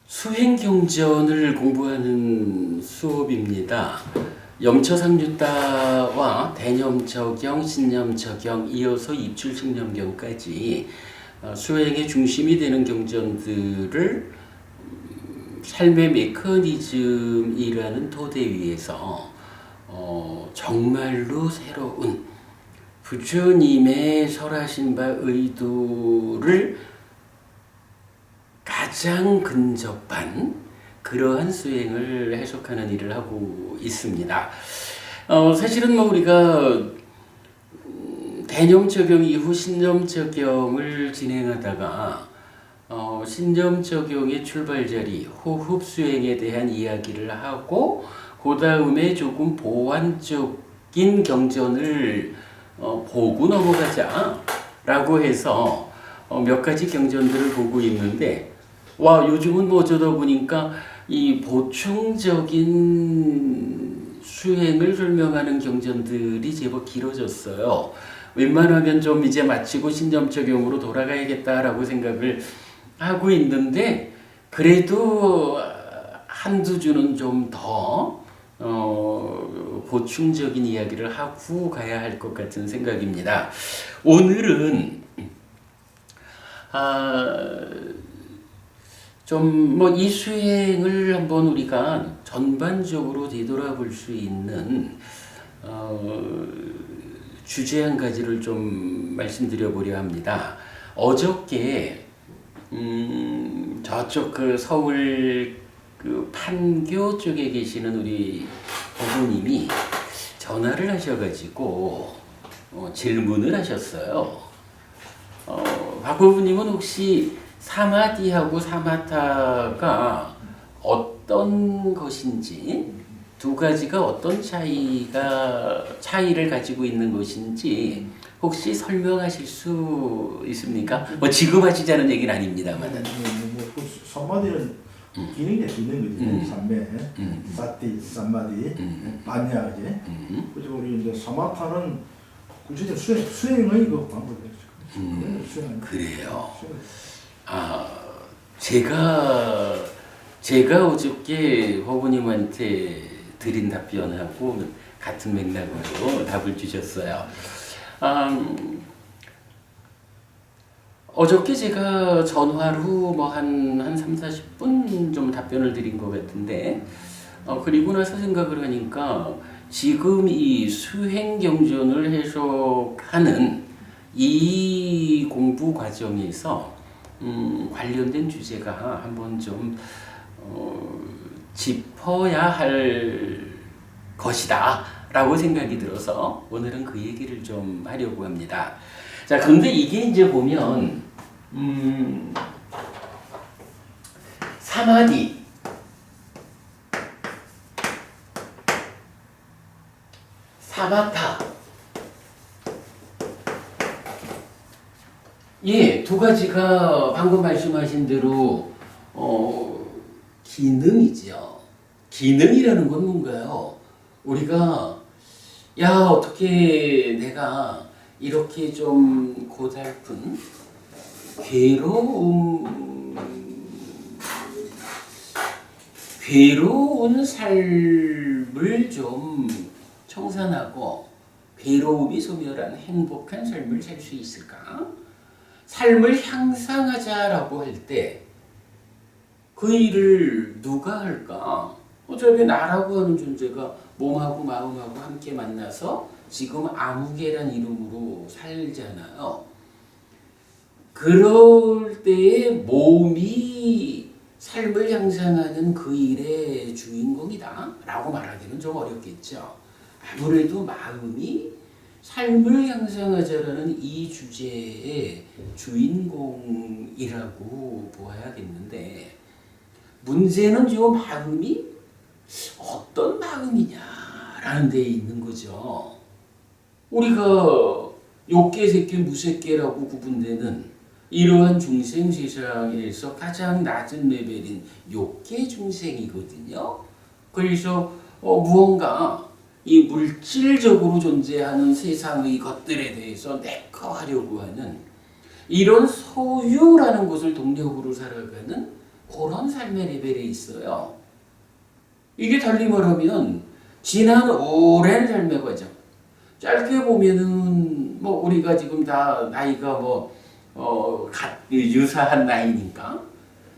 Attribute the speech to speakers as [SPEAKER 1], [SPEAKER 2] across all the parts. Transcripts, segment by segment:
[SPEAKER 1] 수행경전을 공부하는 수업입니다. 염처상유다와 대념처경, 신념처경, 이어서 입출식념경까지 수행의 중심이 되는 경전들을 삶의 메커니즘이라는 토대 위에서 정말로 새로운 부처님의 설하신 바 의도를 가장 근접한 그러한 수행을 해석하는 일을 하고 있습니다. 사실은 우리가 대념적용 이후 신념적용을 진행하다가 신념적용의 출발자리 호흡 수행에 대한 이야기를 하고 그 다음에 조금 보완적인 경전을 보고 넘어가자라고 해서 몇 가지 경전들을 보고 있는데 요즘은 어쩌다 보니까 이 보충적인 수행을 설명하는 경전들이 제법 길어졌어요. 웬만하면 좀 이제 마치고 신념적용으로 돌아가야겠다라고 생각을 하고 있는데 그래도 한두 주는 좀 더 보충적인 이야기를 하고 가야 할 것 같은 생각입니다. 오늘은 좀 이 수행을 한번 우리가 전반적으로 되돌아볼 수 있는 주제 한 가지를 좀 말씀드려 보려 합니다. 어저께 저쪽 그 서울 그 판교 쪽에 계시는 우리 부모님이 전화를 하셔가지고 질문을 하셨어요. 박 부모님은 혹시 사마디하고 사마타가 어떤 것인지, 두 가지가 어떤 차이를 가지고 있는 것인지 혹시 설명하실 수 있습니까? 지금 하시자는 얘기는 아닙니다만.
[SPEAKER 2] 사마디는 기능이 있는 거지. 삼매, 사티, 사마디, 반야지. 그리고 우리 이제 사마타는 구체적인 수행의 그 방법이죠.
[SPEAKER 1] 그래요. 제가 어저께 허부님한테 드린 답변하고 같은 맥락으로 답을 주셨어요. 어저께 제가 전화로 한 30-40분 좀 답변을 드린 것 같은데 그리고 나서 생각을 하니까 지금 이 수행경전을 해석하는 이 공부 과정에서 관련된 주제가 한번 좀 짚어야 할 것이다 라고 생각이 들어서 오늘은 그 얘기를 좀 하려고 합니다. 자, 근데 이게 이제 보면 사마디, 사마타, 두 가지가 방금 말씀하신 대로 기능이죠. 기능이라는 건 뭔가요? 우리가 어떻게 내가 이렇게 좀 고달픈 괴로운 삶을 좀 청산하고 괴로움이 소멸한 행복한 삶을 살 수 있을까? 삶을 향상하자라고 할 때 그 일을 누가 할까? 어차피 나라고 하는 존재가 몸하고 마음하고 함께 만나서 지금 아무개란 이름으로 살잖아요. 그럴 때에 몸이 삶을 향상하는 그 일의 주인공이다 라고 말하기는 좀 어렵겠죠. 아무래도 마음이 삶을 향상하자라는 이 주제의 주인공이라고 보아야겠는데 문제는 요 마음이 어떤 마음이냐라는 데 있는 거죠. 우리가 욕계, 색계, 무색계라고 구분되는 이러한 중생 세상에서 가장 낮은 레벨인 욕계 중생이거든요. 그래서 무언가 이 물질적으로 존재하는 세상의 것들에 대해서 내꺼 하려고 하는 이런 소유라는 것을 동력으로 살아가는 그런 삶의 레벨에 있어요. 이게 달리 말하면 지난 오랜 삶의 과정. 짧게 보면은 뭐 우리가 지금 다 나이가 유사한 나이니까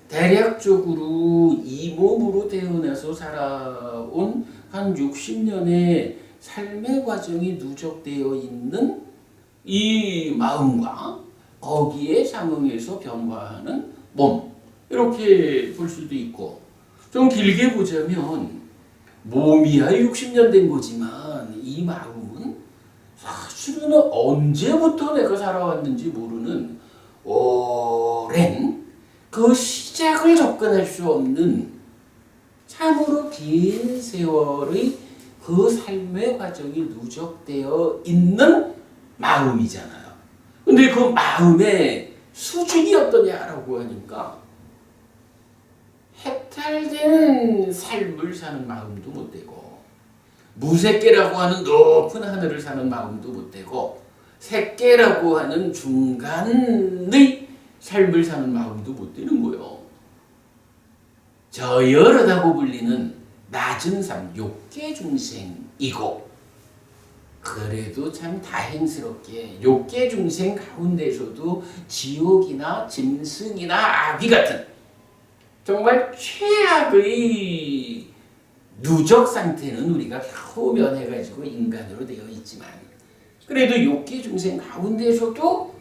[SPEAKER 1] 대략적으로 이 몸으로 태어나서 살아온 한 60년의 삶의 과정이 누적되어 있는 이 마음과 거기에 상응해서 변화하는 몸, 이렇게 볼 수도 있고, 좀 길게 보자면 몸이야 60년 된 거지만 이 마음은 사실은 언제부터 내가 살아왔는지 모르는 오랜 그 시작을 접근할 수 없는 참으로 긴 세월의 그 삶의 과정이 누적되어 있는 마음이잖아요. 근데 그 마음의 수준이 어떠냐라고 하니까 해탈된 삶을 사는 마음도 못 되고, 무색계라고 하는 높은 하늘을 사는 마음도 못 되고, 색계라고 하는 중간의 삶을 사는 마음도 못 되는 거예요. 저열하다고 불리는 낮은 삶, 욕계 중생이고, 그래도 참 다행스럽게 욕계 중생 가운데서도 지옥이나 짐승이나 아귀 같은 정말 최악의 누적 상태는 우리가 겨우 면해가지고 인간으로 되어 있지만, 그래도 욕계 중생 가운데서도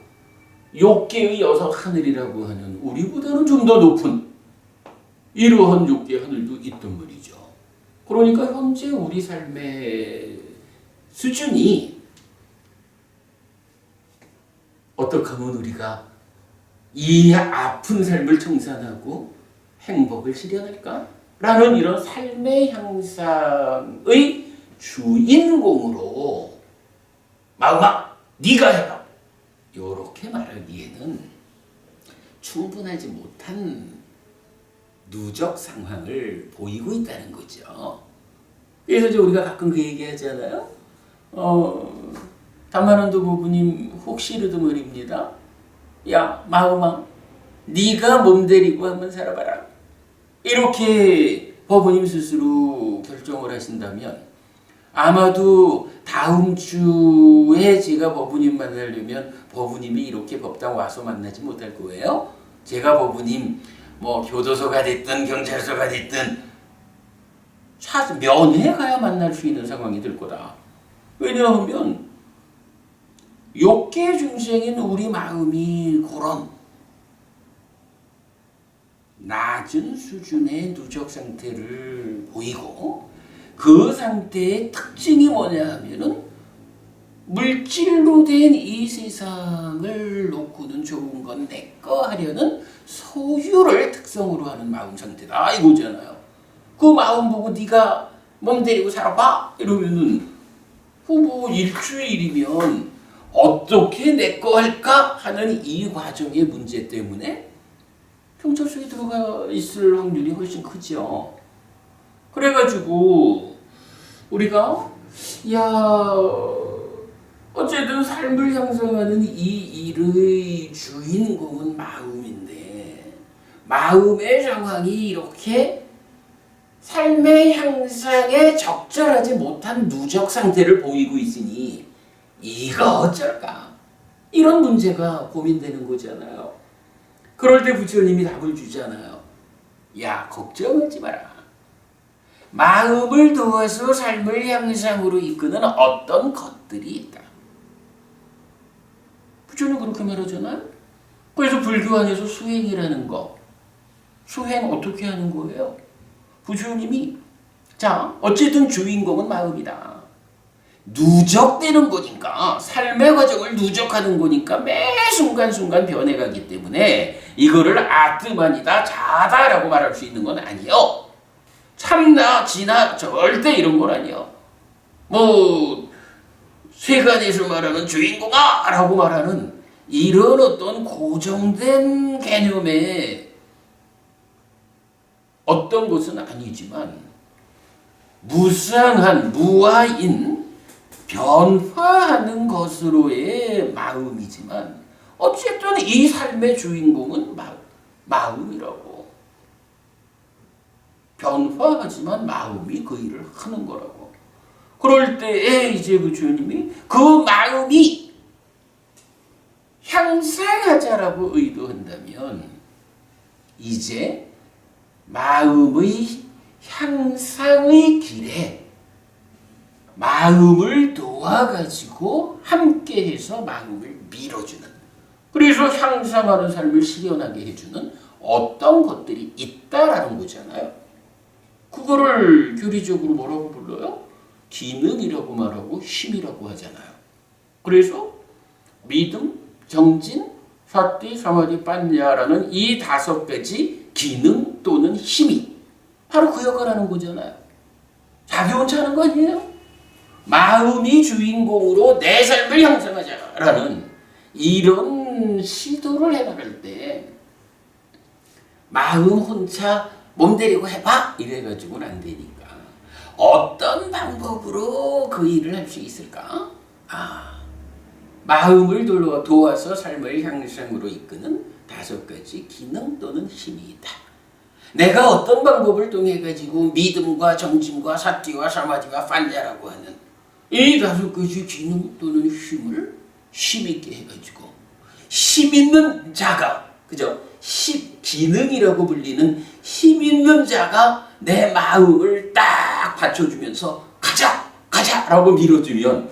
[SPEAKER 1] 욕계의 여섯 하늘이라고 하는 우리보다는 좀 더 높은 이러한 욕계 하늘도 있단 말이죠. 그러니까 현재 우리 삶의 수준이 어떻게 하면 우리가 이 아픈 삶을 청산하고 행복을 실현할까? 라는 이런 삶의 향상의 주인공으로 마음아 네가 해봐, 이렇게 말하기에는 충분하지 못한 누적 상황을 보이고 있다는 거죠. 그래서 이제 우리가 가끔 그 얘기 하잖아요. 담만원도 부부님 혹시라도 말입니다. 야 마음아 네가 몸 데리고 한번 살아봐라. 이렇게 법부님 스스로 결정을 하신다면 아마도 다음 주에 제가 법부님 만나려면 법부님이 이렇게 법당 와서 만나지 못할 거예요. 제가 법부님 뭐 교도소가 됐든 경찰서가 됐든 면회 가야 만날 수 있는 상황이 될 거다. 왜냐하면 욕계 중생인 우리 마음이 그런 낮은 수준의 누적 상태를 보이고, 그 상태의 특징이 뭐냐 하면은 물질로 된 이 세상을 놓고는 좋은 건 내 거 하려는 소유를 특성으로 하는 마음 상태다 이거잖아요. 그 마음 보고 네가 몸 데리고 살아봐 이러면은 뭐 일주일이면 어떻게 내 거 할까 하는 이 과정의 문제 때문에 경찰서에 들어가 있을 확률이 훨씬 크죠. 그래가지고 우리가 어쨌든 삶을 형성하는 이 일의 주인공은 마음인데, 마음의 상황이 이렇게 삶의 향상에 적절하지 못한 누적 상태를 보이고 있으니 이거 어쩔까? 이런 문제가 고민되는 거잖아요. 그럴 때 부처님이 답을 주잖아요. 야 걱정하지 마라. 마음을 도와서 삶을 향상으로 이끄는 어떤 것들이 있다. 부처님 그렇게 말하잖아요. 그래서 불교 안에서 수행이라는 거, 수행 어떻게 하는 거예요? 부처님이 자 어쨌든 주인공은 마음이다. 누적되는 거니까, 삶의 과정을 누적하는 거니까 매 순간순간 변해가기 때문에 이거를 아트만이다 자다라고 말할 수 있는 건 아니요. 참나 지나 절대 이런 건 아니요. 뭐 세간에서 말하는 주인공아 라고 말하는 이런 어떤 고정된 개념의 어떤 것은 아니지만 무상한 무아인 변화하는 것으로의 마음이지만 어쨌든 이 삶의 주인공은 마음이라고. 전파하지만 마음이 그 일을 하는 거라고. 그럴 때에 이제 부처님이 그 마음이 향상하자라고 의도한다면 이제 마음의 향상의 길에 마음을 도와가지고 함께해서 마음을 밀어주는, 그래서 향상하는 삶을 실현하게 해주는 어떤 것들이 있다라는 거잖아요. 그거를 교리적으로 뭐라고 불러요? 기능이라고 말하고 힘이라고 하잖아요. 그래서 믿음, 정진, 사티, 사마디, 빠냐라는 이 5가지 기능 또는 힘이 바로 그 역할을 하는 거잖아요. 자기 혼자 하는 거 아니에요? 마음이 주인공으로 내 삶을 형성하자라는 이런 시도를 해나갈 때 마음 혼자 몸 데리고 해봐 이래가지고는 안 되니까 어떤 방법으로 그 일을 할 수 있을까? 마음을 도와서 삶을 향상으로 이끄는 5가지 기능 또는 힘이 있다. 내가 어떤 방법을 통해 가지고 믿음과 정진과 사티와 사마디와 판자라고 하는 이 5가지 기능 또는 힘을 힘있게 해가지고 힘 있는 자가, 그죠? 기능이라고 불리는 힘 있는 자가 내 마음을 딱 받쳐주면서 가자라고 밀어주면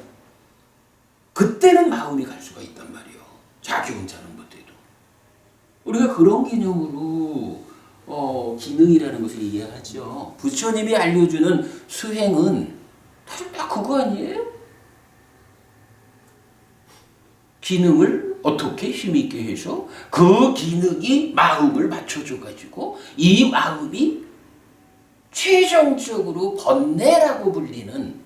[SPEAKER 1] 그때는 마음이 갈 수가 있단 말이에요. 자기 혼자는 못해도. 우리가 그런 개념으로 기능이라는 것을 이해하죠. 부처님이 알려주는 수행은 딱 그거 아니에요? 기능을 어떻게 힘있게 해서 그 기능이 마음을 맞춰줘가지고 이 마음이 최종적으로 번뇌라고 불리는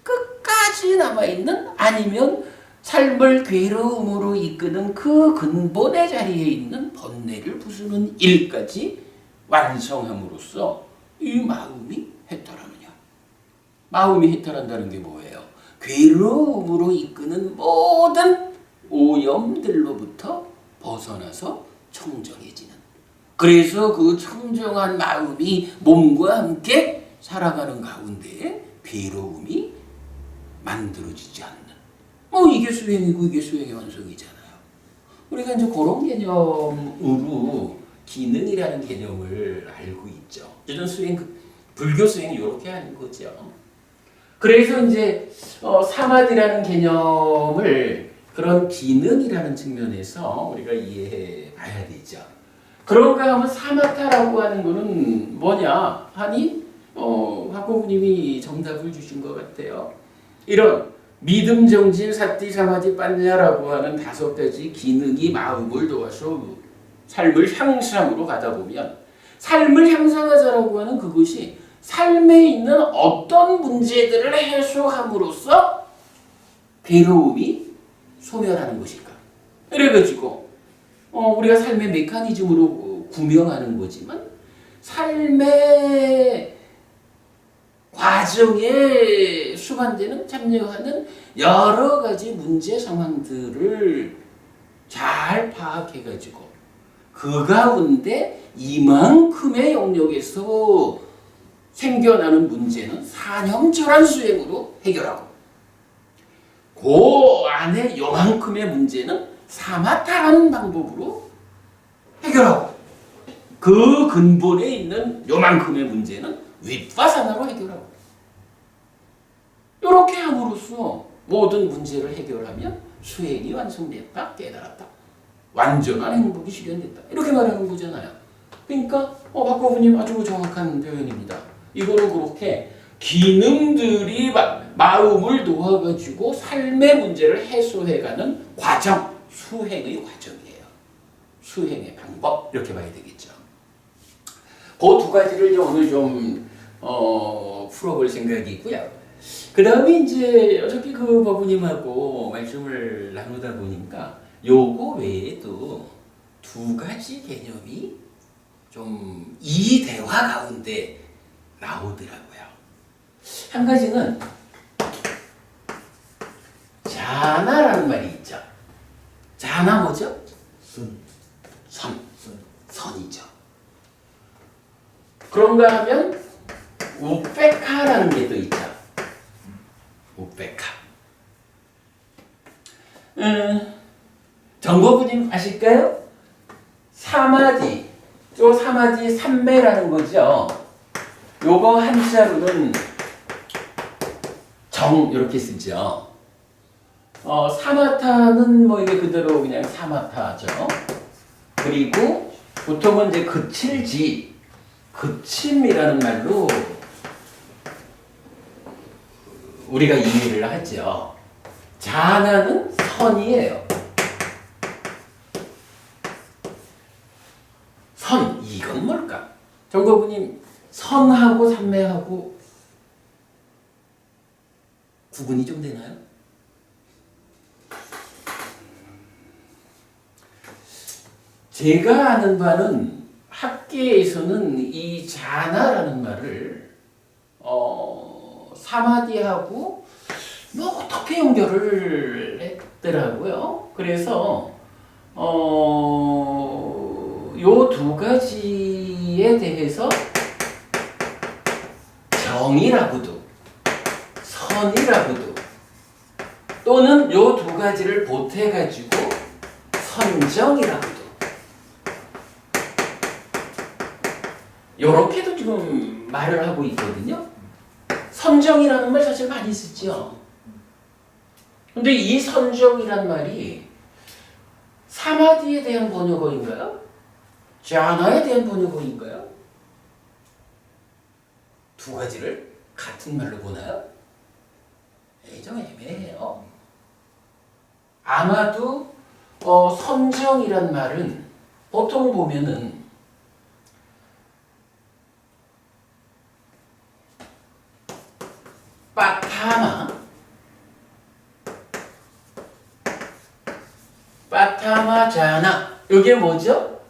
[SPEAKER 1] 끝까지 남아있는, 아니면 삶을 괴로움으로 이끄는 그 근본의 자리에 있는 번뇌를 부수는 일까지 완성함으로써 이 마음이 해탈하느냐. 마음이 해탈한다는 게 뭐예요? 괴로움으로 이끄는 모든 오염들로부터 벗어나서 청정해지는. 그래서 그 청정한 마음이 몸과 함께 살아가는 가운데 괴로움이 만들어지지 않는. 이게 수행이고 이게 수행의 완성이잖아요. 우리가 이제 그런 개념으로 기능이라는 개념을 알고 있죠. 이런 수행, 불교 수행이 이렇게 하는 거죠. 그래서 이제 사마디라는 개념을 그런 기능이라는 측면에서 우리가 이해해 봐야 되죠. 그런가 하면 사마타라고 하는 거는 뭐냐 하니 화고부님이 정답을 주신 것 같아요. 이런 믿음, 정진, 사티, 사마디, 빠냐라고 하는 5가지 기능이 마음을 도와서 삶을 향상으로 가다 보면 삶을 향상하자라고 하는 그것이 삶에 있는 어떤 문제들을 해소함으로써 괴로움이 소멸하는 것일까? 이래가지고 우리가 삶의 메커니즘으로 구명하는 거지만 삶의 과정에 수반되는 참여하는 여러 가지 문제 상황들을 잘 파악해가지고 그 가운데 이만큼의 영역에서 생겨나는 문제는 사념철한 수행으로 해결하고 그 안에 요만큼의 문제는 사마타라는 방법으로 해결하고 그 근본에 있는 요만큼의 문제는 윗바사나로 해결하고 이렇게 함으로써 모든 문제를 해결하면 수행이 완성됐다, 깨달았다, 완전한 행복이 실현됐다 이렇게 말하는 거잖아요. 그러니까 박고부님 아주 정확한 표현입니다. 이거는 그렇게 기능들이 마음을 도와가지고 삶의 문제를 해소해가는 과정, 수행의 과정이에요. 수행의 방법 이렇게 봐야 되겠죠. 그 2가지를 오늘 좀 풀어볼 생각이 있고요. 그 다음에 이제 어저께 그 법부님하고 말씀을 나누다 보니까 요거 외에도 2가지 개념이 좀 이 대화 가운데 나오더라고요. 한 가지는 자나라는 말이 있죠. 자나 뭐죠? 선이죠. 그런가 하면 우페카라는 게 또 있죠. 우페카. 정보부님 아실까요? 사마디, 요 사마디 삼매라는 거죠. 요거 한자로는 정 이렇게 쓰죠. 사마타는 뭐 이게 그대로 그냥 사마타죠. 그리고 보통은 이제 그칠지, 그침이라는 말로 우리가 이해를 하죠. 자나는 선이에요. 선, 이건 뭘까? 정거부님, 선하고 삼매하고 구분이 좀 되나요? 제가 아는 바는 학계에서는 이 자나라는 말을 사마디하고 뭐 어떻게 연결을 했더라고요. 그래서 요 두 가지에 대해서 정이라고도 선이라고도 또는 요 두 가지를 보태가지고 선정이라고도 요렇게도 지금 말을 하고 있거든요. 선정이라는 말 사실 많이 쓰죠. 근데 이 선정이란 말이 사마디에 대한 번역어인가요? 자나에 대한 번역어인가요? 두 가지를 같은 말로 보나요? 좀 애매해요. 아마도 선정이란 말은 보통 보면은 빠타마 자나 이게 뭐죠?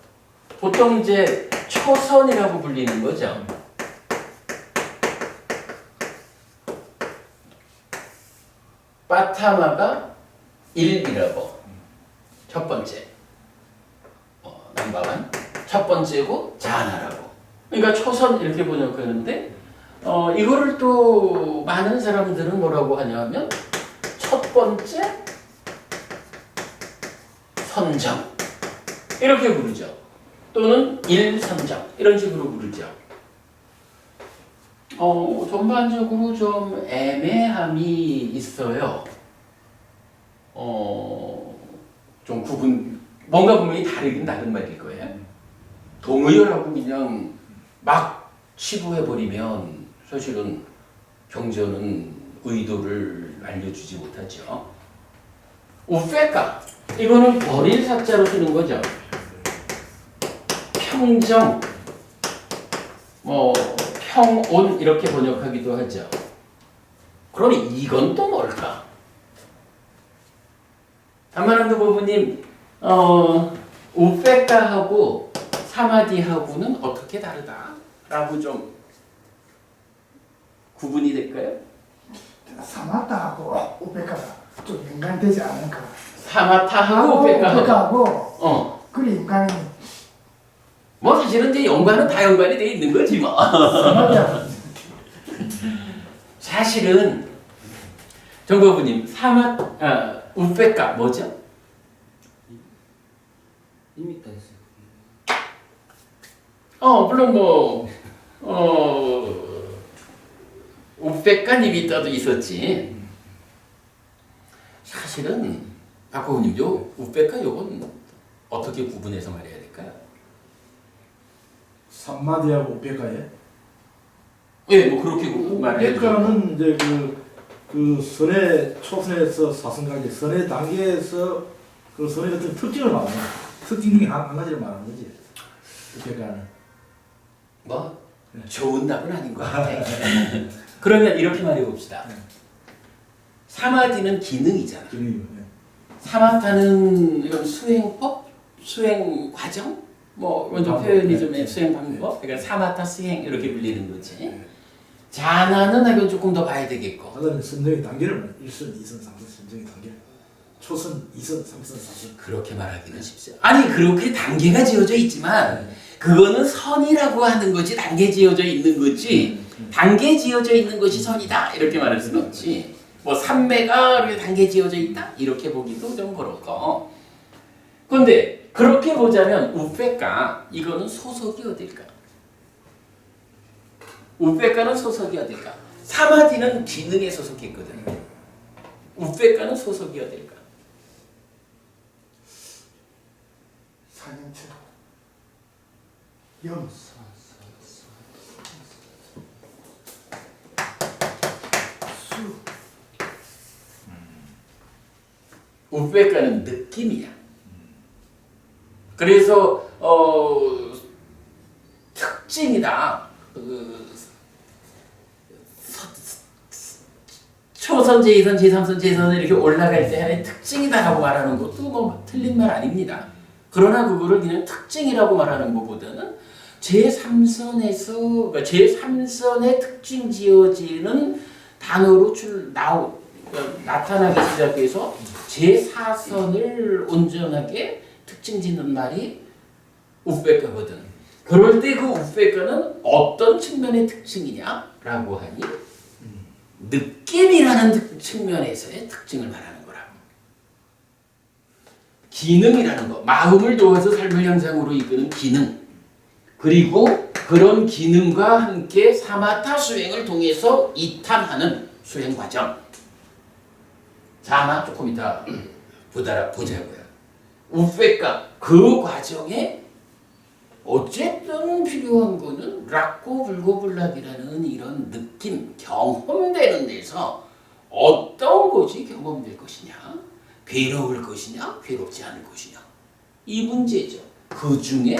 [SPEAKER 1] 보통 이제 초선이라고 불리는 거죠. 빠타마가 1이라고 첫 번째 넘버원 첫 번째고 자나라고 그러니까 초선 이렇게 번역하는데 이거를 또 많은 사람들은 뭐라고 하냐면 첫 번째 선정 이렇게 부르죠. 또는 일선정 이런 식으로 부르죠. 전반적으로 좀 애매함이 있어요. 좀 구분 뭔가 분명히 다르긴 다른 말일 거예요. 동의어라고 그냥 막 치부해버리면 사실은 경전은 의도를 알려주지 못하죠. 우페카 이거는 버릴 사자로 쓰는 거죠. 평정 뭐 평온 이렇게 번역하기도 하죠. 그러니 이건 또 뭘까? 다만한도 부부님 우페카하고 사마디하고는 어떻게 다르다라고 좀 구분이 될까요?
[SPEAKER 3] 사마타하고 우페카가 좀 연관되지 않을까?
[SPEAKER 1] 사마타하고 우페카하고
[SPEAKER 3] 우페카하고 그리 연관이
[SPEAKER 1] 뭐 사실은 이제 연관은 다 연관이 돼 있는 거지 뭐.
[SPEAKER 3] 사마디하고
[SPEAKER 1] 사실은 정보부님 우페카 뭐죠?
[SPEAKER 4] 이미 다 했어요.
[SPEAKER 1] 물론 뭐 우페카 니미타도 있었지. 사실은 박호우님 요 우페카 요건 어떻게 구분해서 말해야 될까요?
[SPEAKER 2] 삼마디하고 우페카에
[SPEAKER 1] 예, 뭐 그렇게 말해야
[SPEAKER 2] 우페카는 이제 그 선의 초선에서 사선까지 선의 단계에서 그 선의 어떤 특징을 말하는 특징 중에 한 가지를 말하는 거지. 우페카는
[SPEAKER 1] 뭐 좋은 답은 아닌 것 같아. 그러면 이렇게 말해 봅시다. 사마디는 기능이잖아.
[SPEAKER 2] 기능이요.
[SPEAKER 1] 사마타는 이런 수행법, 수행 과정, 뭐 먼저
[SPEAKER 2] 방법,
[SPEAKER 1] 표현이 좀
[SPEAKER 2] 네.
[SPEAKER 1] 수행 방법, 그러니까 사마타 수행 이렇게 불리는 거지. 자나는 이건 조금 더 봐야 되겠고.
[SPEAKER 2] 하나는 선정의 단계를 말해. 1선, 2선, 3선 선정의 단계. 초선, 2선, 3선, 4선.
[SPEAKER 1] 그렇게 말하기는 쉽죠. 아니 그렇게 단계가 지어져 있지만 그거는 선이라고 하는 거지 단계 지어져 있는 거지. 단계 지어져 있는 것이 선이다 이렇게 말할 수는 없지. 뭐 산매가 이렇게 단계 지어져 있다 이렇게 보기도 좀 그렇고. 그런데 그렇게 보자면 우페카 이거는 소속이 어딜까? 우페카는 소속이 어딜까? 사마디는 기능에 소속했거든. 우페카는 소속이 어딜까?
[SPEAKER 3] 사념처럼 염 수.
[SPEAKER 1] 우페카는 느낌이야. 그래서 특징이다. 초선, 제2선, 제3선, 제4선 이렇게 올라갈 때 하나의 특징이다라고 말하는 것도 뭐 틀린 말 아닙니다. 그러나 그거를 그냥 특징이라고 말하는 것보다는 제3선에서 그러니까 제3선의 특징 지어지는 단어로 나타나기 시작해서 제4선을 온전하게 특징 짓는 말이 우페카거든. 그럴 때 그 우페카는 어떤 측면의 특징이냐라고 하니 느낌이라는 측면에서의 특징을 말하는 거라고. 기능이라는 거, 마음을 도와서 삶을 향상으로 이끄는 기능, 그리고 그런 기능과 함께 사마타 수행을 통해서 이탄하는 수행 과정. 자나 조금 이따 보자고요. 우페카 그 과정에 어쨌든 필요한 거는 락고 불고불락이라는 이런 느낌, 경험되는 데서 어떤 것이 경험될 것이냐, 괴로울 것이냐, 괴롭지 않을 것이냐, 이 문제죠. 그 중에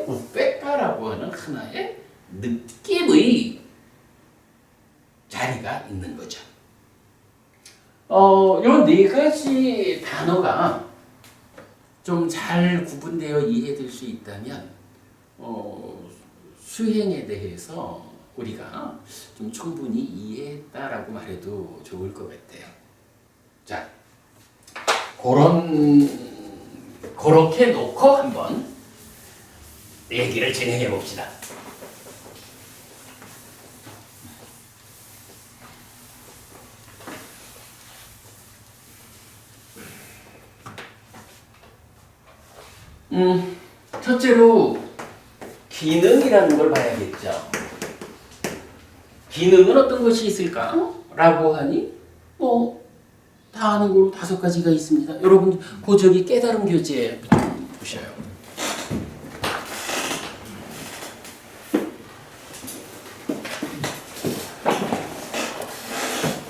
[SPEAKER 1] 우페카라고 하는 하나의 느낌의 자리가 있는 거죠. 요 네 가지 단어가 좀 잘 구분되어 이해될 수 있다면 수행에 대해서 우리가 좀 충분히 이해했다라고 말해도 좋을 것 같아요. 자, 그렇게 놓고 한번 얘기를 진행해 봅시다. 첫째로 기능이라는 걸 봐야겠죠. 기능은 어떤 것이 있을까? 라고 하니 다 아는 걸로 5가지가 있습니다. 여러분 저기 깨달음 교재 좀 보셔요.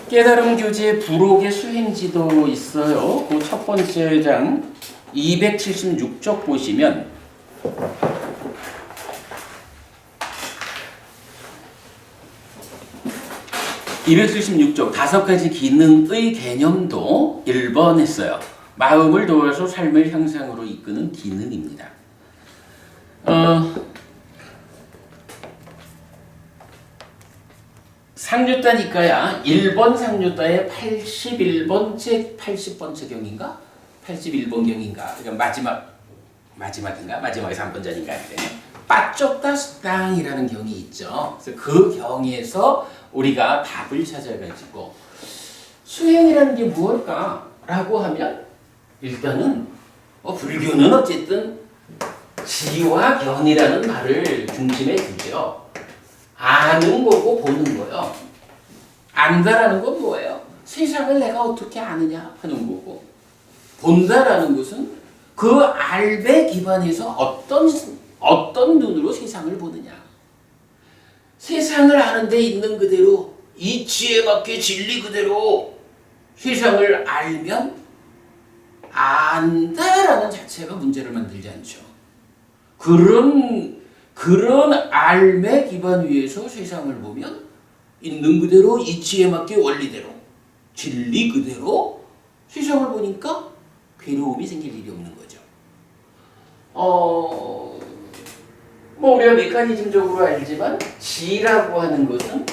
[SPEAKER 1] 깨달음 교재 부록의 수행지도 있어요. 그 첫 번째 장 276쪽 보시면 (276쪽) 5가지 기능의 개념도 1번 했어요. 마음을 도와서 삶을 향상으로 이끄는 기능입니다. 상류따니까야 1번 상류따의 81번째 80번째 경인가? 81번 경인가? 그러니까 마지막인가? 마지막에 3번전인가? 빠쪽다 스땅이라는 경이 있죠. 그래서 그 경에서 우리가 답을 찾아가지고 수행이라는 게 무엇일까라고 하면 일단은 불교는 어쨌든 지와 견이라는 말을 중심에 두죠. 아는 거고 보는 거요. 안다라는 건 뭐예요? 세상을 내가 어떻게 아느냐 하는 거고, 본다라는 것은 그 알에 기반해서 어떤 눈으로 세상을 보느냐. 세상을 아는 데 있는 그대로 이치에 맞게 진리 그대로 세상을 알면 안다라는 자체가 문제를 만들지 않죠. 그런 알매 기반 위에서 세상을 보면 있는 그대로 이치에 맞게 원리대로 진리 그대로 세상을 보니까 괴로움이 생길 일이 없는 거죠. 우리가 메커니즘적으로 알지만 지라고 하는 것은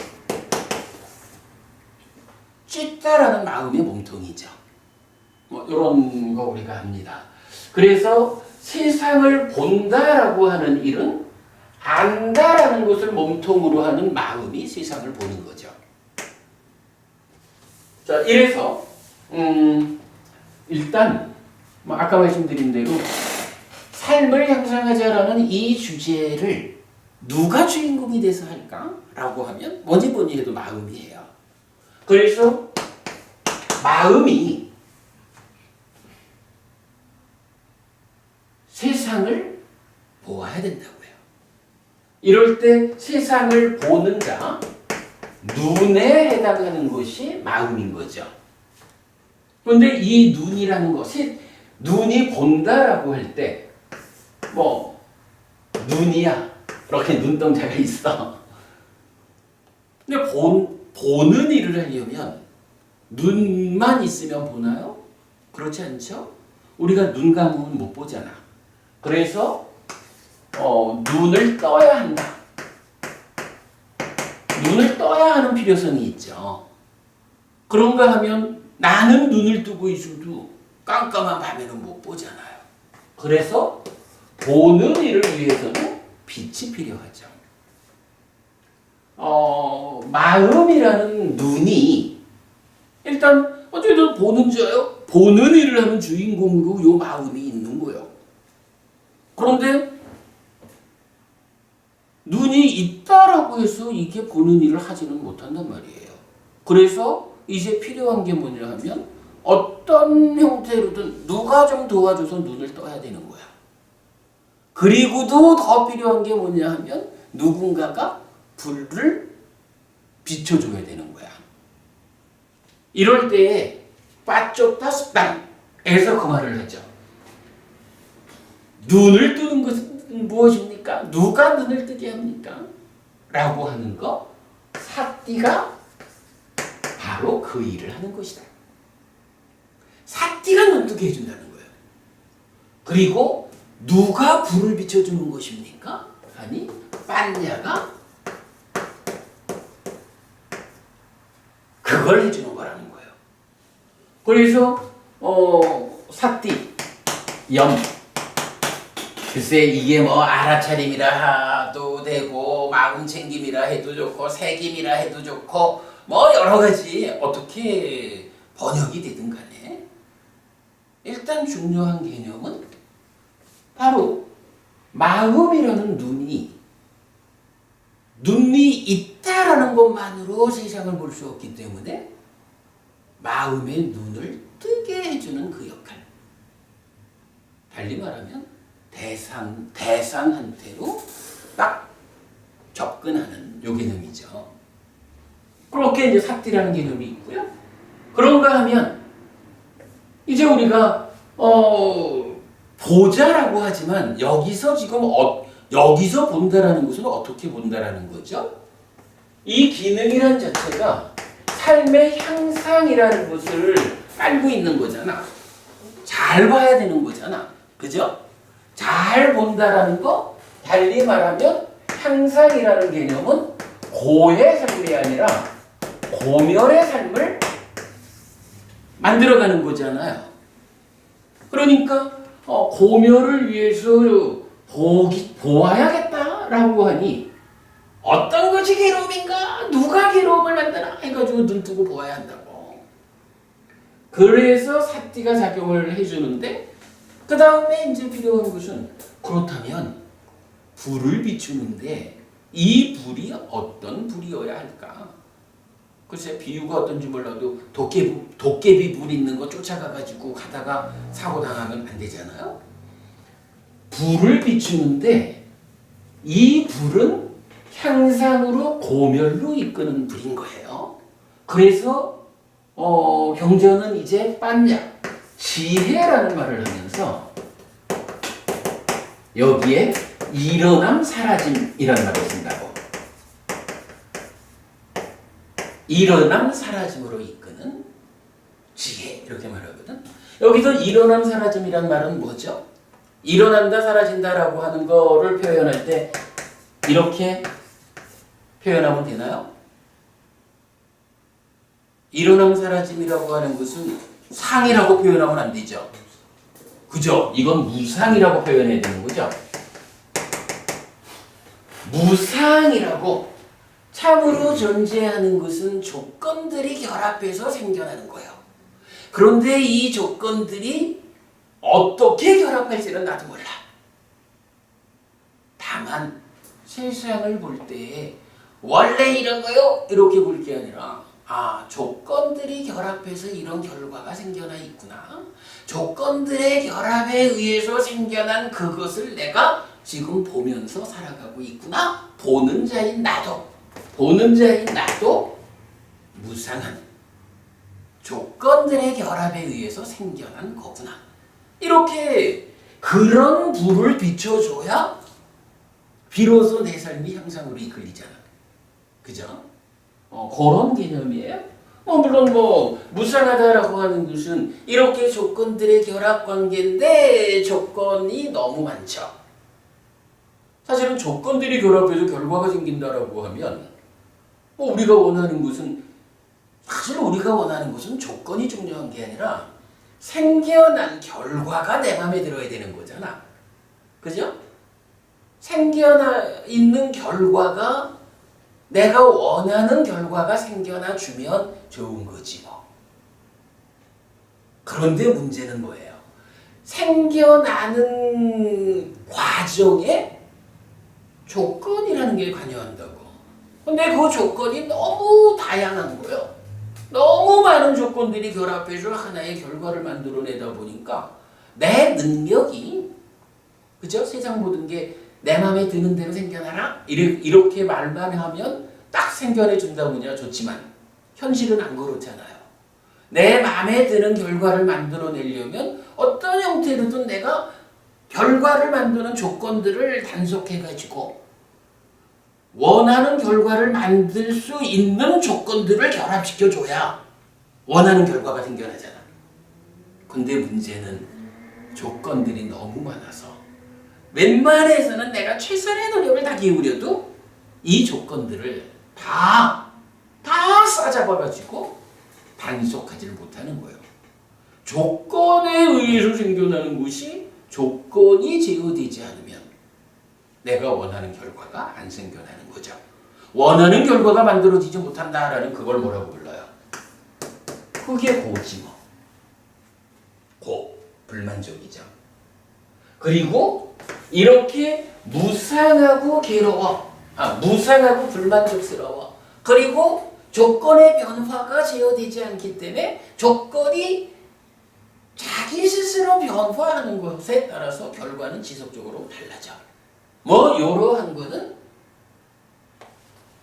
[SPEAKER 1] 찢다라는 마음의 몸통이죠. 이런 거 우리가 합니다. 그래서 세상을 본다라고 하는 일은 안다라는 것을 몸통으로 하는 마음이 세상을 보는 거죠. 자, 이래서 일단 뭐 아까 말씀드린 대로 삶을 향상하자라는 이 주제를 누가 주인공이 돼서 할까라고 하면 뭐니 뭐니 해도 마음이에요. 그래서 마음이 세상을 보아야 된다고요. 이럴 때 세상을 보는 자, 눈에 해당하는 것이 마음인 거죠. 그런데 이 눈이라는 것이 눈이 본다라고 할 때 뭐 눈이야 이렇게 눈동자가 있어. 근데 보는 일을 하려면 눈만 있으면 보나요? 그렇지 않죠? 우리가 눈 감으면 못 보잖아. 그래서 눈을 떠야 한다. 눈을 떠야 하는 필요성이 있죠. 그런가 하면 나는 눈을 뜨고 있어도 깜깜한 밤에는 못 보잖아요. 그래서 보는 일을 위해서는 빛이 필요하죠. 마음이라는 눈이 일단 어쨌든 보는 자요. 보는 일을 하는 주인공으로 요 마음이 있는 거예요. 그런데 눈이 있다라고 해서 이게 보는 일을 하지는 못한단 말이에요. 그래서 이제 필요한 게 뭐냐 하면 어떤 형태로든 누가 좀 도와줘서 눈을 떠야 되는 거야. 그리고도 더 필요한 게 뭐냐 하면 누군가가 불을 비춰줘야 되는 거야. 이럴 때에 빠쫓다 습당에서 그 말을 하죠. 눈을 뜨는 것은 무엇입니까? 누가 눈을 뜨게 합니까? 라고 하는 거, 사띠가 바로 그 일을 하는 것이다. 사띠가 눈 뜨게 해준다는 거예요. 그리고 누가 불을 비춰주는 것입니까? 아니, 빤야가 그걸 해주는 거라는 거예요. 그래서 사띠, 염, 글쎄 이게 뭐 알아차림이라 해도 되고 마음 챙김이라 해도 좋고 새김이라 해도 좋고 뭐 여러 가지 어떻게 번역이 되든 간에 일단 중요한 개념은 바로 마음이라는 눈이 있다라는 것만으로 세상을 볼 수 없기 때문에 마음의 눈을 뜨게 해주는 그 역할. 달리 말하면 대상한테로 딱 접근하는 요 개념이죠. 그렇게 이제 사띠라는 개념이 있고요. 그런가 하면 이제 우리가 보자라고 하지만 여기서 지금 여기서 본다라는 것은 어떻게 본다라는 거죠? 이 기능이란 자체가 삶의 향상이라는 것을 깔고 있는 거잖아. 잘 봐야 되는 거잖아. 그죠? 잘 본다라는 거, 달리 말하면 향상이라는 개념은 고의 삶이 아니라 고멸의 삶을 만들어가는 거잖아요. 그러니까 고멸을 위해서 보아야겠다라고 하니 어떤 것이 괴로움인가? 누가 괴로움을 만드나? 해가지고 눈 뜨고 보아야 한다고. 그래서 사띠가 작용을 해주는데 그 다음에 이제 필요한 것은 그렇다면 불을 비추는데 이 불이 어떤 불이어야 할까? 글쎄 비유가 어떤지 몰라도 도깨비 불 있는 거 쫓아가가지고 가다가 사고 당하면 안 되잖아요. 불을 비추는데 이 불은 향상으로 고멸로 이끄는 불인 거예요. 그래서 경전은 이제 빤야 지혜라는 말을 하면서 여기에 일어남 사라짐이라는 말을 쓴다고. 일어남 사라짐으로 이끄는 지혜 이렇게 말하거든. 여기서 일어남 사라짐이란 말은 뭐죠? 일어난다 사라진다라고 하는 거를 표현할 때 이렇게 표현하면 되나요? 일어남 사라짐이라고 하는 것은 상이라고 표현하면 안 되죠. 그죠? 이건 무상이라고 표현해야 되는 거죠. 무상이라고 참으로 존재하는 것은 조건들이 결합해서 생겨나는 거예요. 그런데 이 조건들이 어떻게 결합할지는 나도 몰라. 다만 세상을 볼 때 원래 이런 거요? 이렇게 볼 게 아니라 조건들이 결합해서 이런 결과가 생겨나 있구나. 조건들의 결합에 의해서 생겨난 그것을 내가 지금 보면서 살아가고 있구나. 보는 자인 나도 무상한 조건들의 결합에 의해서 생겨난 거구나. 이렇게 그런 불을 비춰줘야 비로소 내 삶이 향상으로 이끌리잖아. 그죠? 그런 개념이에요. 물론 무상하다라고 하는 것은 이렇게 조건들의 결합 관계인데 조건이 너무 많죠. 사실은 조건들이 결합해서 결과가 생긴다라고 하면 우리가 원하는 것은 사실 우리가 원하는 것은 조건이 중요한 게 아니라 생겨난 결과가 내 마음에 들어야 되는 거잖아. 그죠? 생겨나 있는 결과가 내가 원하는 결과가 생겨나 주면 좋은 거지 뭐. 그런데 문제는 뭐예요? 생겨나는 과정에 조건이라는 게 관여한다고. 근데 그 조건이 너무 다양한 거예요. 너무 많은 조건들이 결합해서 하나의 결과를 만들어내다 보니까 내 능력이, 그죠? 세상 모든 게 내 마음에 드는 대로 생겨나라? 이렇게 말만 하면 딱 생겨내 준다면야 좋지만 현실은 안 그렇잖아요. 내 마음에 드는 결과를 만들어내려면 어떤 형태로든 내가 결과를 만드는 조건들을 단속해가지고 원하는 결과를 만들 수 있는 조건들을 결합시켜줘야 원하는 결과가 생겨나잖아. 근데 문제는 조건들이 너무 많아서 웬만해서는 내가 최선의 노력을 다 기울여도 이 조건들을 다 싸잡아가지고 단속하지를 못하는 거예요. 조건에 의해서 생겨나는 것이 조건이 제어되지 않으면 내가 원하는 결과가 안 생겨나는 거죠. 원하는 결과가 만들어지지 못한다라는 그걸 뭐라고 불러요? 그게 고지 고, 불만족이죠. 그리고 이렇게 무상하고 괴로워, 무상하고 불만족스러워. 그리고 조건의 변화가 제어되지 않기 때문에 조건이 자기 스스로 변화하는 것에 따라서 결과는 지속적으로 달라져. 이러한 거는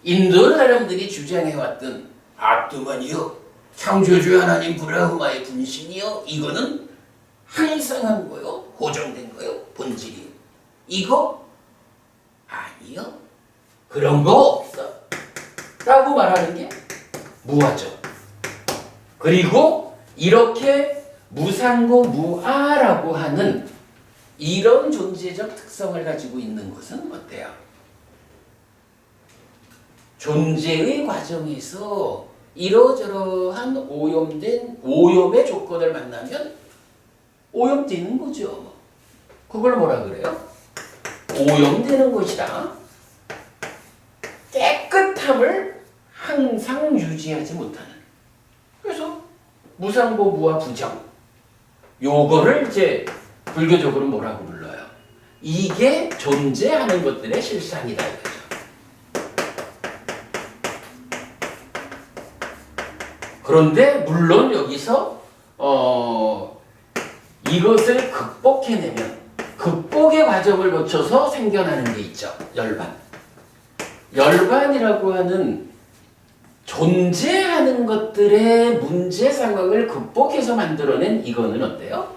[SPEAKER 1] 인도 사람들이 주장해왔던 아뚜만이요, 창조주 하나님 브라흐마의 분신이요, 이거는 항상한 거요, 고정된 거요, 본질이요. 이거 아니요, 그런 거 없어 라고 말하는 게 무아죠. 그리고 이렇게 무상고 무아라고 하는 이런 존재적 특성을 가지고 있는 것은 어때요? 존재의 과정에서 이러저러한 오염의 조건을 만나면 오염되는 거죠. 그걸 뭐라 그래요? 오염되는 것이다. 깨끗함을 항상 유지하지 못하는. 그래서 무상고 무아 부정, 요거를 이제 불교적으로 뭐라고 불러요? 이게 존재하는 것들의 실상이다 이거죠. 그런데 물론 여기서 이것을 극복해내면 극복의 과정을 거쳐서 생겨나는 게 있죠. 열반. 열반이라고 하는 존재하는 것들의 문제 상황을 극복해서 만들어낸 이거는 어때요?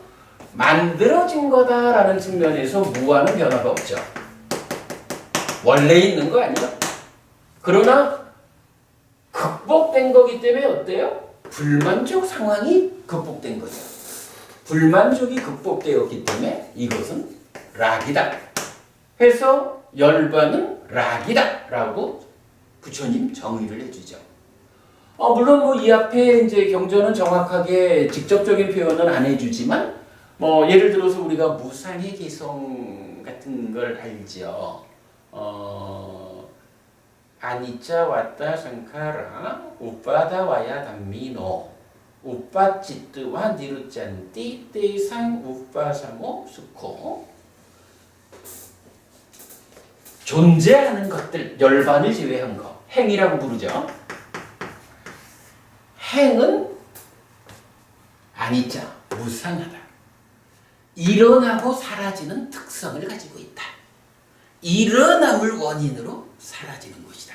[SPEAKER 1] 만들어진 거다라는 측면에서 무아는 변화가 없죠. 원래 있는 거 아니야? 그러나 극복된 거기 때문에 어때요? 불만족 상황이 극복된 거죠. 불만족이 극복되었기 때문에 이것은 락이다 해서 열반은 락이다 라고 부처님 정의를 해주죠. 물론 이 앞에 이제 경전은 정확하게 직접적인 표현은 안 해주지만 예를 들어서 우리가 무상의 개성 같은 걸 알죠. 아니짜 왔다 상카라 우빠다 와야 단미노 우빠찌뜨와 니루짠띠 떼상 우빠사모 수코 존재하는 것들 열반을 제외한 거 행이라고 부르죠. 행은 아니자 무상하다. 일어나고 사라지는 특성을 가지고 있다. 일어남을 원인으로 사라지는 것이다.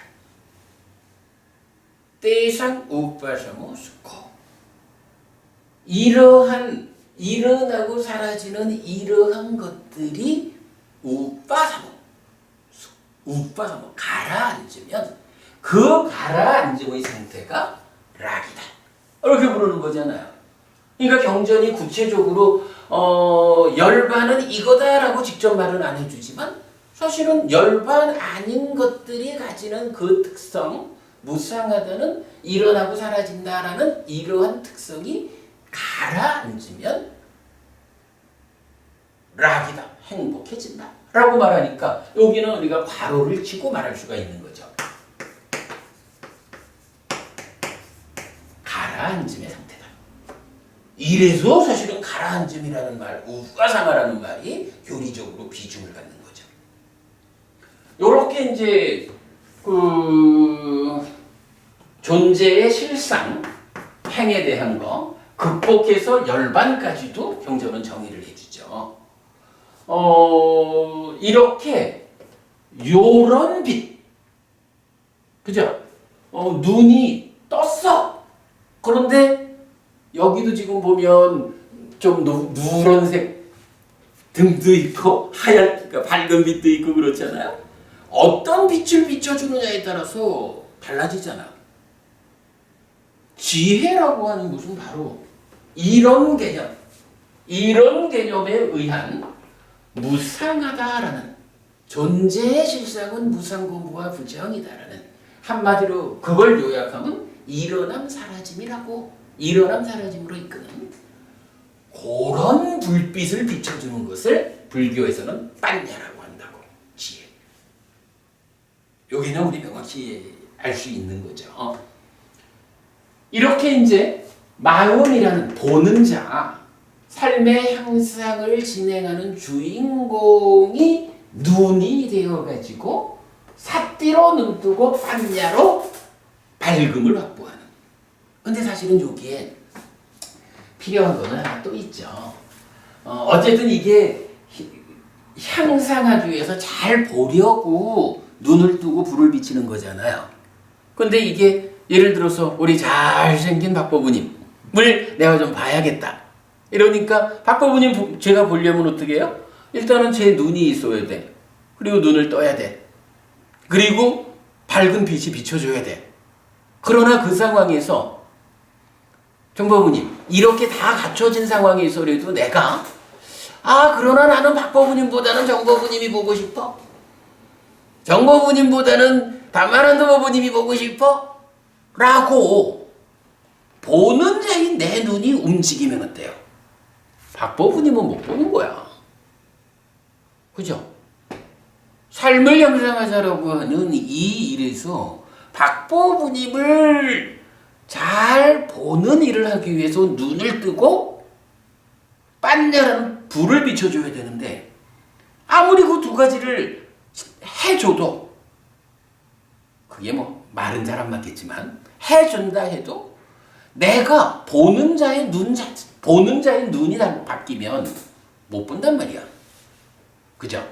[SPEAKER 1] 때상 우빠사모 수코 이러한 일어나고 사라지는 이러한 것들이 우빠사모 가라앉으면 그 가라앉음의 상태가 락이다. 이렇게 부르는 거잖아요. 그러니까 경전이 구체적으로 열반은 이거다라고 직접 말은 안 해주지만 사실은 열반 아닌 것들이 가지는 그 특성, 무상하다는 일어나고 사라진다라는 이러한 특성이 가라앉으면 락이다, 행복해진다 라고 말하니까 여기는 우리가 괄호를 치고 말할 수가 있는 거죠. 가라앉음의 상태다. 이래서 사실은 가라앉음이라는 말, 우가상하라는 말이 교리적으로 비중을 갖는 거죠. 요렇게 이제 존재의 실상, 행에 대한 거 극복해서 열반까지도 경전은 정의를 해주죠. 이렇게 요런 빛, 그죠? 눈이 떴어. 그런데 여기도 지금 보면 좀 누런색 등도 있고 하얀 그러니까 밝은 빛도 있고 그렇잖아요. 어떤 빛을 비춰주느냐에 따라서 달라지잖아. 지혜라고 하는 것은 바로 이런 개념에 의한 무상하다라는 존재의 실상은 무상고무와 부정이다라는 한마디로 그걸 요약하면 일어남 사라짐으로 이끄는 그런 불빛을 비춰주는 것을 불교에서는 빠냐라고 한다고. 지혜. 여기는 우리 명확히 알 수 있는 거죠. 이렇게 이제 마음이라는 보는 자, 삶의 향상을 진행하는 주인공이 눈이 되어가지고 삿띠로 눈 뜨고 판야로 밝음을 확보하는. 근데 사실은 여기에 필요한 거는 하나 또 있죠. 어쨌든 이게 향상하기 위해서 잘 보려고 눈을 뜨고 불을 비치는 거잖아요. 근데 이게 예를 들어서 우리 잘생긴 박법부님을 내가 좀 봐야겠다. 이러니까 박법부님 제가 보려면 어떻게 해요? 일단은 제 눈이 있어야 돼. 그리고 눈을 떠야 돼. 그리고 밝은 빛이 비춰줘야 돼. 그러나 그 상황에서 정법부님 이렇게 다 갖춰진 상황에서라도 내가 그러나 나는 박법부님보다는 정법부님이 보고 싶어. 정법부님보다는 다만한도 법부님이 보고 싶어. 라고 보는 자인 내 눈이 움직이면 어때요? 박법부님은 못 보는 거야. 그죠? 삶을 향상하자라고 하는 이 일에서 박법부님을 잘 보는 일을 하기 위해서 눈을 뜨고 빤냐라는 불을 비춰줘야 되는데 아무리 그 두 가지를 해줘도 그게 뭐 말은 잘 안 맞겠지만 해준다 해도 내가 보는 자의 눈이 바뀌면 못 본단 말이야. 그죠?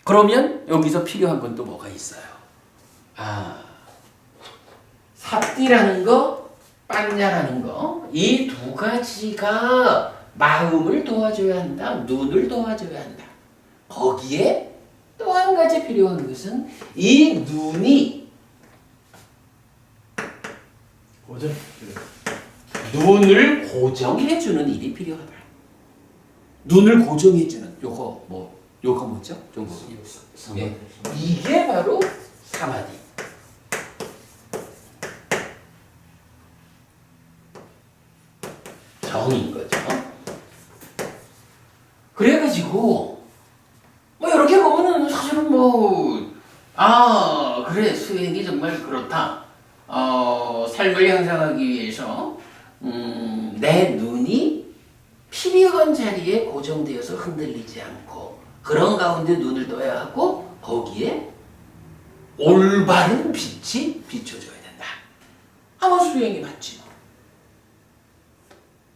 [SPEAKER 1] 그러면 여기서 필요한 건 또 뭐가 있어요? 삿띠라는 거, 빤냐라는 거, 이 두 가지가 마음을 도와줘야 한다, 눈을 도와줘야 한다. 거기에 또 한 가지 필요한 것은 이 눈이 눈을 고정해주는 일이 필요하다. 눈을 고정해주는 요거 뭐죠? 예. 이게 바로 사마디. 정인 거죠. 그래가지고 뭐 이렇게 보면은 사실은 그래, 수행이 정말 그렇다. 삶을 향상하기 위해서 내 눈이 필요한 자리에 고정되어서 흔들리지 않고 그런 가운데 눈을 떠야 하고 거기에 올바른 빛이 비춰줘야 된다. 아마 수행이 맞지.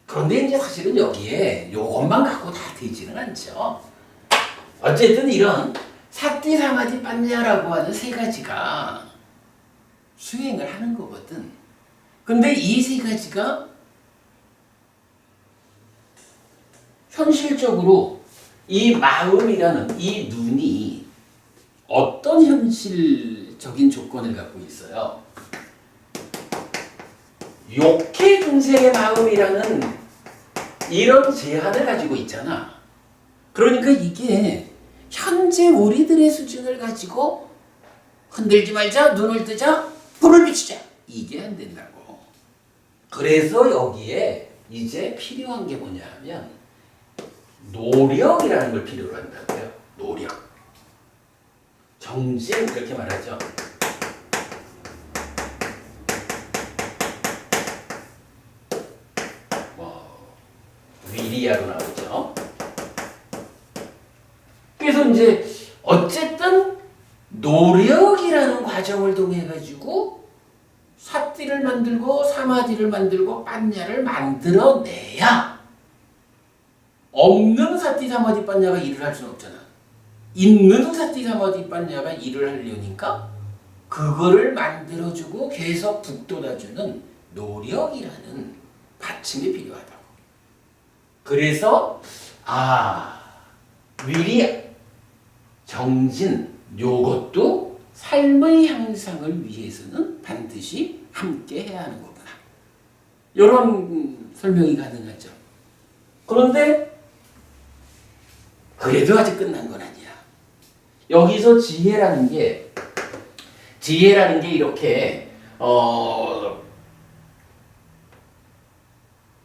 [SPEAKER 1] 그런데 이제 사실은 여기에 요것만 갖고 다 되지는 않죠. 어쨌든 이런 사띠 사마디 빠냐라고 하는 세 가지가 수행을 하는 거거든. 근데 이 세 가지가 현실적으로 이 마음이라는 이 눈이 어떤 현실적인 조건을 갖고 있어요? 욕해 중생의 마음이라는 이런 제한을 가지고 있잖아. 그러니까 이게 현재 우리들의 수준을 가지고 흔들지 말자, 눈을 뜨자, 불을 비추자. 이게 안 된다고. 그래서 여기에 이제 필요한 게 뭐냐 하면 노력이라는 걸 필요로 한다고요. 노력. 정진 그렇게 말하죠. 위리아로 나오죠. 그래서 이제 어쨌든 노력이라는 과정을 통해 가지고 사띠를 만들고 사마디를 만들고 빠냐를 만들어내야 없는 사띠 사마디 빠냐가 일을 할 수는 없잖아. 있는 사띠 사마디 빠냐가 일을 하려니까 그거를 만들어주고 계속 북돋아주는 노력이라는 받침이 필요하다고. 그래서 위리, 정진 요것도 삶의 향상을 위해서는 반드시 함께 해야 하는 거구나. 이런 설명이 가능하죠. 그런데 그래도 아직 끝난 건 아니야. 여기서 지혜라는 게 이렇게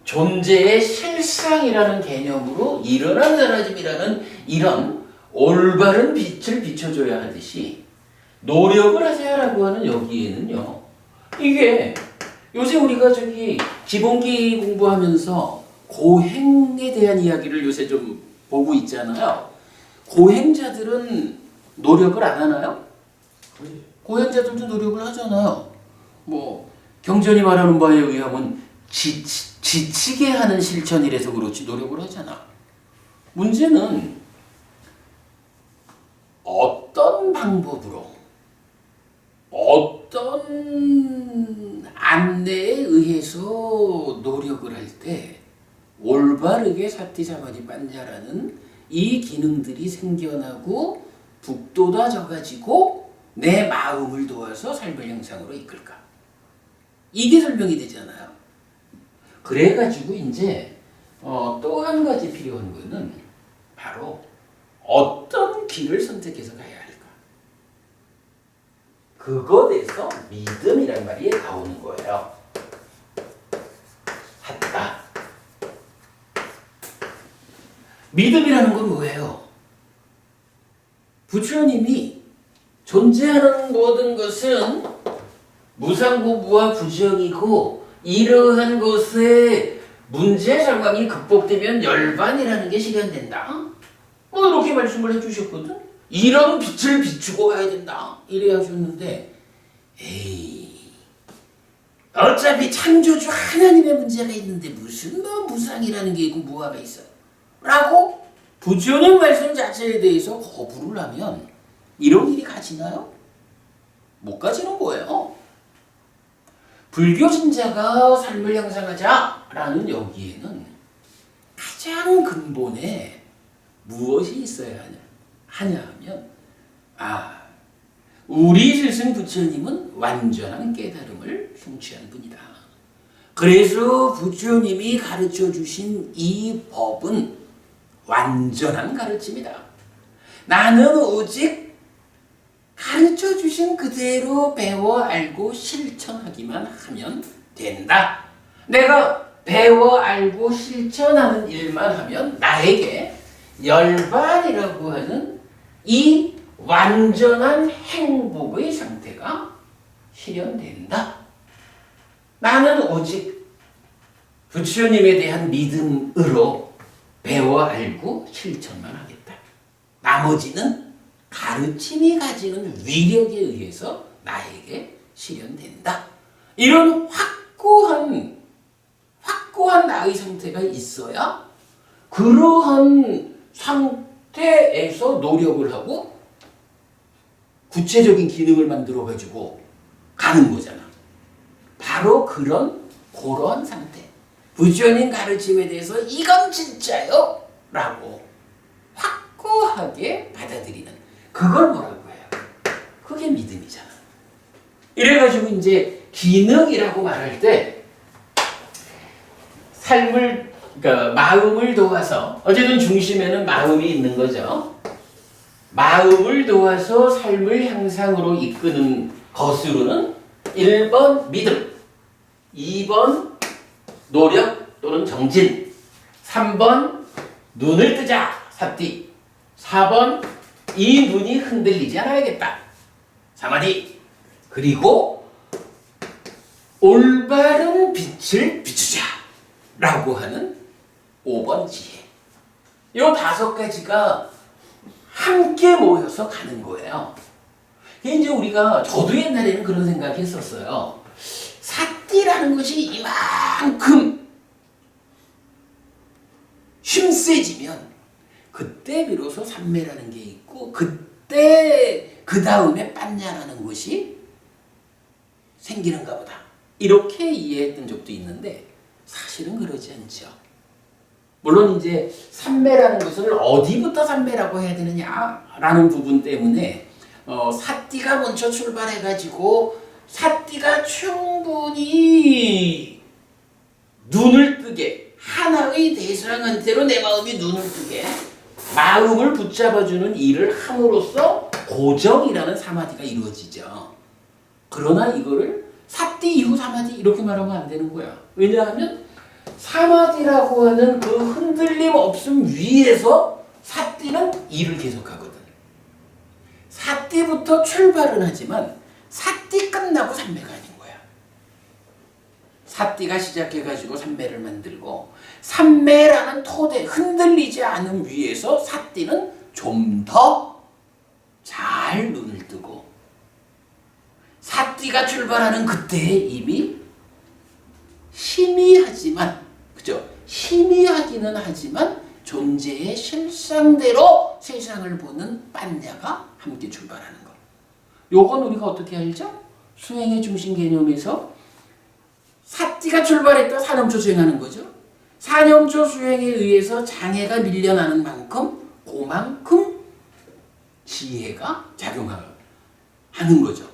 [SPEAKER 1] 존재의 실상이라는 개념으로 일어난 사라짐이라는 이런 올바른 빛을 비춰줘야 하듯이 노력을 하세요라고 하는 여기에는요. 이게 요새 우리가 기본기 공부하면서 고행에 대한 이야기를 요새 좀 보고 있잖아요. 고행자들은 노력을 안 하나요? 고행자들도 노력을 하잖아요. 경전이 말하는 바에 의하면 지치게 하는 실천이라서 그렇지 노력을 하잖아. 문제는 어떤 방법으로 어떤 안내에 의해서 노력을 할 때 올바르게 사띠사마디 빠냐라는 이 기능들이 생겨나고 북돋아져 가지고 내 마음을 도와서 삶의 향상으로 이끌까? 이게 설명이 되잖아요. 그래가지고 이제 또 한 가지 필요한 거는 바로 어떤 길을 선택해서 가야 할까? 그것에서 믿음이란 말이 나오는 거예요. had다. 믿음이라는 건 뭐예요? 부처님이 존재하는 모든 것은 무상고무와 부정이고 이러한 것의 문제 상황이 극복되면 열반이라는 게 실현된다. 이렇게 말씀을 해주셨거든. 이런 빛을 비추고 가야 된다. 이래 하셨는데 어차피 창조주 하나님의 문제가 있는데 무슨 무상이라는 게 있고 무아가 있어. 라고 부처님 말씀 자체에 대해서 거부를 하면 이런 일이 가지나요? 못 가지는 거예요. 불교 신자가 삶을 향상하자라는 여기에는 가장 근본에 무엇이 있어야 하냐 하면 우리 스승 부처님은 완전한 깨달음을 성취한 분이다. 그래서 부처님이 가르쳐 주신 이 법은 완전한 가르침이다. 나는 오직 가르쳐 주신 그대로 배워 알고 실천하기만 하면 된다. 내가 배워 알고 실천하는 일만 하면 나에게 열반이라고 하는 이 완전한 행복의 상태가 실현된다. 나는 오직 부처님에 대한 믿음으로 배워 알고 실천만 하겠다. 나머지는 가르침이 가지는 위력에 의해서 나에게 실현된다. 이런 확고한 나의 상태가 있어야 그러한 상태에서 노력을 하고 구체적인 기능을 만들어 가지고 가는 거잖아. 바로 그런 상태. 부처님 가르침에 대해서 이건 진짜요? 라고 확고하게 받아들이는 그걸 뭐라고 해요? 그게 믿음이잖아. 이래가지고 이제 기능이라고 말할 때 삶을, 그러니까 마음을 도와서, 어쨌든 중심에는 마음이 있는 거죠. 마음을 도와서 삶을 향상으로 이끄는 것으로는 1번 믿음, 2번 노력 또는 정진, 3번 눈을 뜨자 사띠, 4번 이 눈이 흔들리지 않아야겠다 사마디, 그리고 올바른 빛을 비추자 라고 하는 5번 지혜. 이 5가지가 함께 모여서 가는 거예요. 이제 우리가, 저도 옛날에는 그런 생각을 했었어요. 사띠라는 것이 이만큼 힘세지면 그때 비로소 삼매라는 게 있고, 그때 그 다음에 빤냐라는 것이 생기는가 보다, 이렇게 이해했던 적도 있는데 사실은 그러지 않죠. 물론 이제 삼매라는 것을 어디부터 삼매라고 해야 되느냐라는 부분 때문에 사띠가 먼저 출발해가지고 사띠가 충분히 눈을 뜨게, 하나의 대상한테로 내 마음이 눈을 뜨게 마음을 붙잡아주는 일을 함으로써 고정이라는 사마디가 이루어지죠. 그러나 이거를 사띠 이후 사마디 이렇게 말하면 안 되는 거야. 왜냐하면 사마디라고 하는 그 흔들림 없음 위에서 사띠는 일을 계속하거든. 사띠부터 출발은 하지만 사띠 끝나고 삼매가 아닌 거야. 사띠가 시작해가지고 삼매를 만들고, 삼매라는 토대, 흔들리지 않은 위에서 사띠는 좀 더 잘 눈을 뜨고, 사띠가 출발하는 그때에 이미 희미하지만, 그죠? 희미하기는 하지만 존재의 실상대로 세상을 보는 빤냐가 함께 출발하는 것. 요건 우리가 어떻게 알죠? 수행의 중심 개념에서 사띠가 출발했다 사념초 수행하는 거죠. 사념초 수행에 의해서 장애가 밀려나는 만큼 그만큼 지혜가 작용하는 거죠.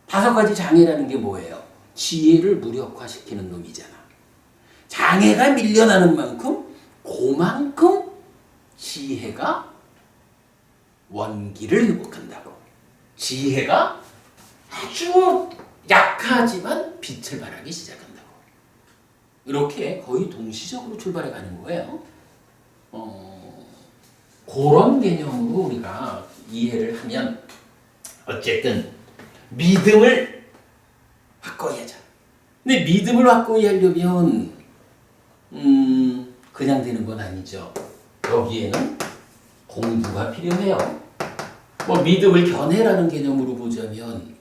[SPEAKER 1] 5가지 장애라는 게 뭐예요? 지혜를 무력화시키는 놈이잖아. 장애가 밀려나는 만큼 그만큼 지혜가 원기를 회복한다고. 지혜가 아주 약하지만 빛을 발하기 시작한다고. 이렇게 거의 동시적으로 출발해 가는 거예요. 그런 개념으로 우리가 이해를 하면 어쨌든 믿음을 확고히 하자. 근데 믿음을 확고히 하려면 그냥 되는 건 아니죠. 여기에는 공부가 필요해요. 뭐 믿음을 견해라는 개념으로 보자면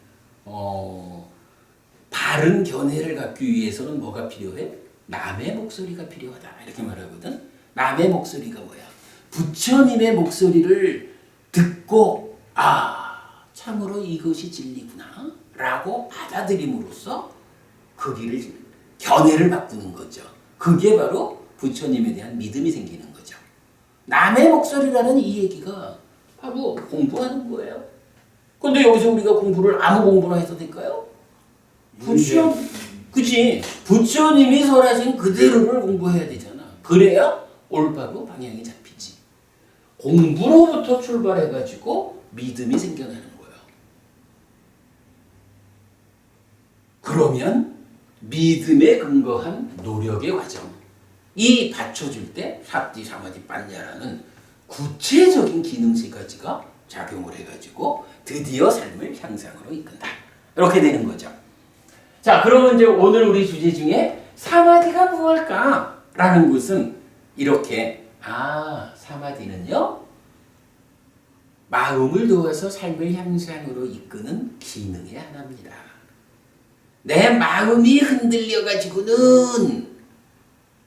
[SPEAKER 1] 바른 견해를 갖기 위해서는 뭐가 필요해? 남의 목소리가 필요하다 이렇게 말하거든. 남의 목소리가 뭐야? 부처님의 목소리를 듣고 참으로 이것이 진리구나 라고 받아들임으로써 그 길을, 견해를 바꾸는 거죠. 그게 바로 부처님에 대한 믿음이 생기는 거죠. 남의 목소리라는 이 얘기가 바로 공부하는 거예요. 근데 여기서 우리가 공부를 아무 공부나 해도 될까요? 그치? 부처님이 설하신 그대로를 공부해야 되잖아. 그래야 올바로 방향이 잡히지. 공부로부터 출발해가지고 믿음이 생겨나는 거예요. 그러면 믿음에 근거한 노력의 과정이 받쳐줄 때 사띠, 사마디, 빤냐라는 구체적인 기능 3가지가 작용을 해가지고 드디어 삶을 향상으로 이끈다. 이렇게 되는 거죠. 자, 그러면 이제 오늘 우리 주제 중에 사마디가 무엇일까? 라는 것은 이렇게 사마디는요 마음을 도와서 삶을 향상으로 이끄는 기능의 하나입니다. 내 마음이 흔들려가지고는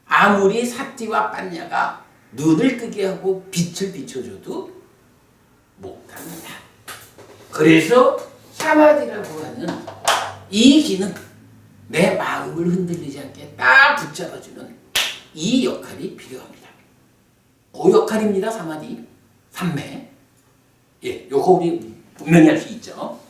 [SPEAKER 1] 아무리 사띠와 빤냐가 눈을 뜨게 하고 빛을 비춰줘도 못합니다. 그래서 사마디라고 하는 이 기능, 내 마음을 흔들리지 않게 딱 붙잡아주는 이 역할이 필요합니다. 그 역할입니다. 사마디, 삼매. 예, 요거 우리 분명히 할 수 있죠.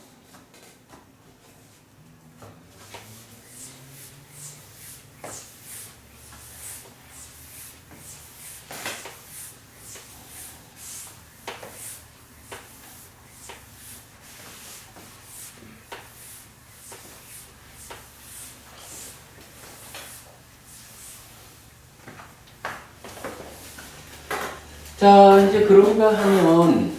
[SPEAKER 1] 자, 이제 그런가 하면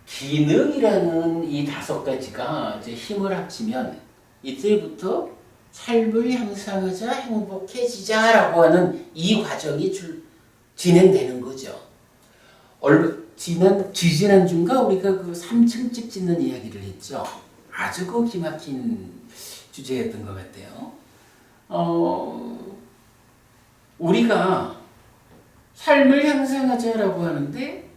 [SPEAKER 1] 기능이라는 이 5가지가 이제 힘을 합치면 이때부터 삶을 향상하자, 행복해지자라고 하는 이 과정이 진행되는 거죠. 지지난주인가 우리가 그 3층 집 짓는 이야기를 했죠. 아주 그 기막힌 주제였던 것 같아요. 우리가 삶을 향상하자라고 하는데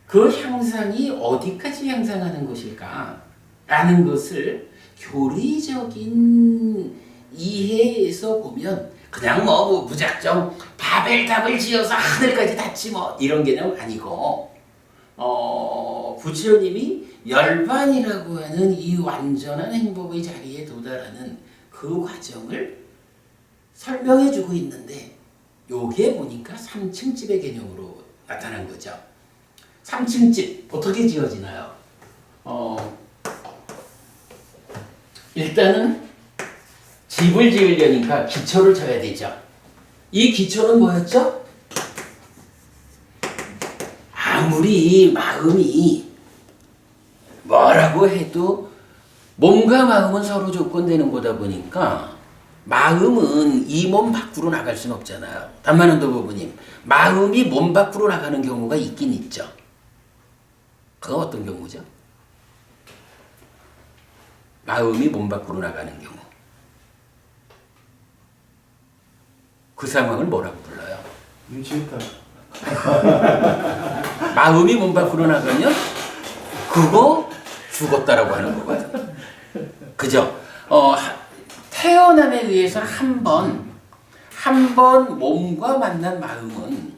[SPEAKER 1] 그 향상이 어디까지 향상하는 것일까? 라는 것을 교리적인 이해에서 보면 그냥 뭐 무작정 바벨탑을 지어서 하늘까지 닿지 뭐 이런 개념 아니고 부처님이 열반이라고 하는 이 완전한 행복의 자리에 도달하는 그 과정을 설명해주고 있는데 요게 보니까 3층 집의 개념으로 나타난 거죠. 3층 집 어떻게 지어지나요? 일단은 집을 지으려니까 기초를 쳐야 되죠. 이 기초는 뭐였죠? 아무리 마음이 뭐라고 해도 몸과 마음은 서로 조건되는 거다 보니까 마음은 이 몸 밖으로 나갈 수는 없잖아요. 단만원도 부부님, 마음이 몸 밖으로 나가는 경우가 있긴 있죠. 그건 어떤 경우죠? 마음이 몸 밖으로 나가는 경우. 그 상황을 뭐라고 불러요?
[SPEAKER 2] 미치겠다.
[SPEAKER 1] 마음이 몸 밖으로 나가면 그거 죽었다라고 하는 거거든. 그죠? 태어남에 의해서 한 번 몸과 만난 마음은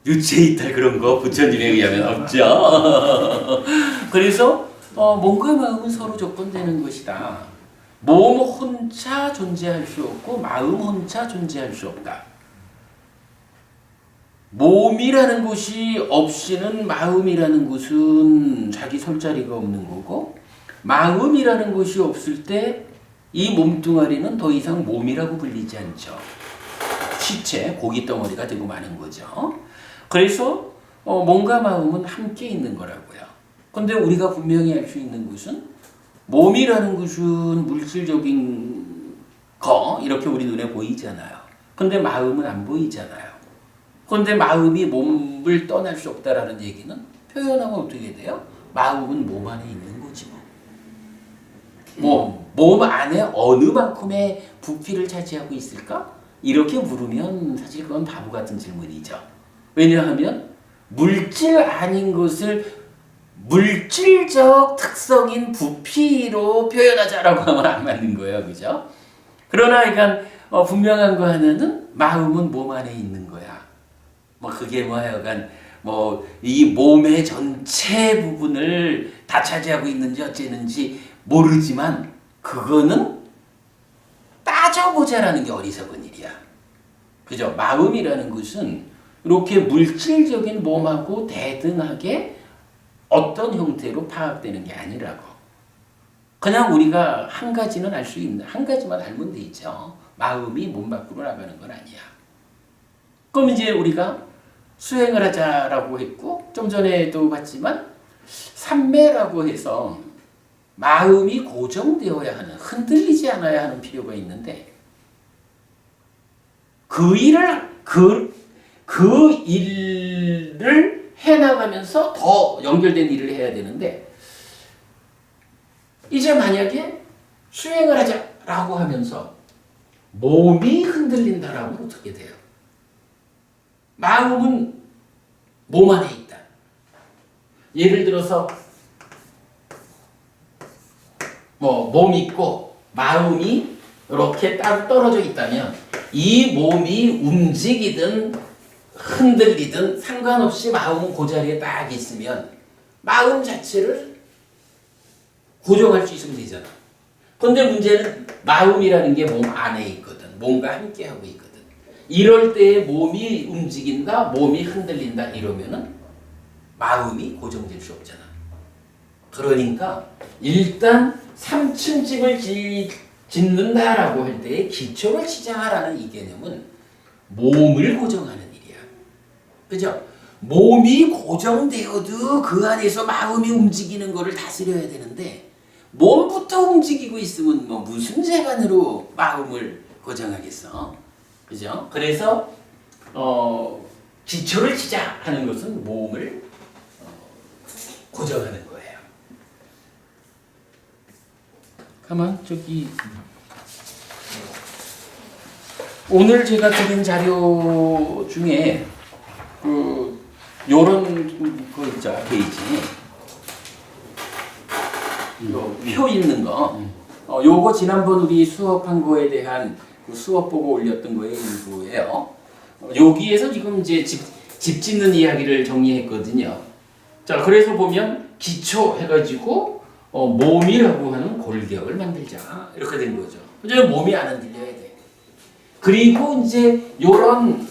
[SPEAKER 1] 유체이탈 그런 거 부처님에 의하면 없죠. 그래서 몸과 마음은 서로 조건되는 것이다. 몸 혼자 존재할 수 없고 마음 혼자 존재할 수 없다. 몸이라는 것이 없이는 마음이라는 것은 자기 설 자리가 없는 거고 마음이라는 것이 없을 때 이 몸뚱아리는 더 이상 몸이라고 불리지 않죠. 시체, 고기 덩어리가 되고 마는 거죠. 그래서 몸과 마음은 함께 있는 거라고요. 근데 우리가 분명히 알 수 있는 것은 몸이라는 것은 물질적인 거 이렇게 우리 눈에 보이잖아요. 근데 마음은 안 보이잖아요. 근데 마음이 몸을 떠날 수 없다라는 얘기는 표현하면 어떻게 돼요? 마음은 몸 안에 있는 거지 뭐. 몸 안에 어느 만큼의 부피를 차지하고 있을까? 이렇게 물으면 사실 그건 바보 같은 질문이죠. 왜냐하면 물질 아닌 것을 물질적 특성인 부피로 표현하자라고 하면 안 맞는 거예요. 그죠? 그러나 그러니까 분명한 거 하나는 마음은 몸 안에 있는 거야. 뭐 그게 뭐 하여간 뭐 이 몸의 전체 부분을 다 차지하고 있는지 어쨌는지 모르지만 그거는 따져보자라는 게 어리석은 일이야. 그죠? 마음이라는 것은 이렇게 물질적인 몸하고 대등하게 어떤 형태로 파악되는 게 아니라고. 그냥 우리가 한 가지는 알 수 있는, 한 가지만 알면 되죠. 마음이 몸 밖으로 나가는 건 아니야. 그럼 이제 우리가 수행을 하자라고 했고, 좀 전에도 봤지만 삼매라고 해서 마음이 고정되어야 하는, 흔들리지 않아야 하는 필요가 있는데, 그 일을 해나가면서 더 연결된 일을 해야 되는데, 이제 만약에 수행을 하자라고 하면서 몸이 흔들린다라면 어떻게 돼요? 마음은 몸 안에 있다. 예를 들어서 몸 있고 마음이 이렇게 따로 떨어져 있다면 이 몸이 움직이든 흔들리든 상관없이 마음은 그 자리에 딱 있으면 마음 자체를 고정할 수 있으면 되잖아. 그런데 문제는 마음이라는 게 몸 안에 있거든. 몸과 함께 하고 있거든. 이럴 때에 몸이 움직인다, 몸이 흔들린다 이러면은 마음이 고정될 수 없잖아. 그러니까 일단 3층 집을 짓는다라고 할 때 기초를 치자라는 이 개념은 몸을 고정하는 일이야. 그죠? 몸이 고정되어도 그 안에서 마음이 움직이는 거를 다스려야 되는데 몸부터 움직이고 있으면 뭐 무슨 재간으로 마음을 고정하겠어? 그죠? 그래서 기초를 치자 하는 것은 몸을 고정하는 거예요. 가만 저기 오늘 제가 드린 자료 중에 요런 거 있죠, 페이지. 표 있는 거. 요거 지난번 우리 수업한 거에 대한 그 수업 보고 올렸던 거의 일부예요. 여기에서 지금 이제 집 짓는 이야기를 정리했거든요. 자, 그래서 보면 기초 해가지고 몸이라고 하는 골격을 만들자 이렇게 된 거죠. 이제 몸이 안 흔들려야 돼. 그리고 이제 요런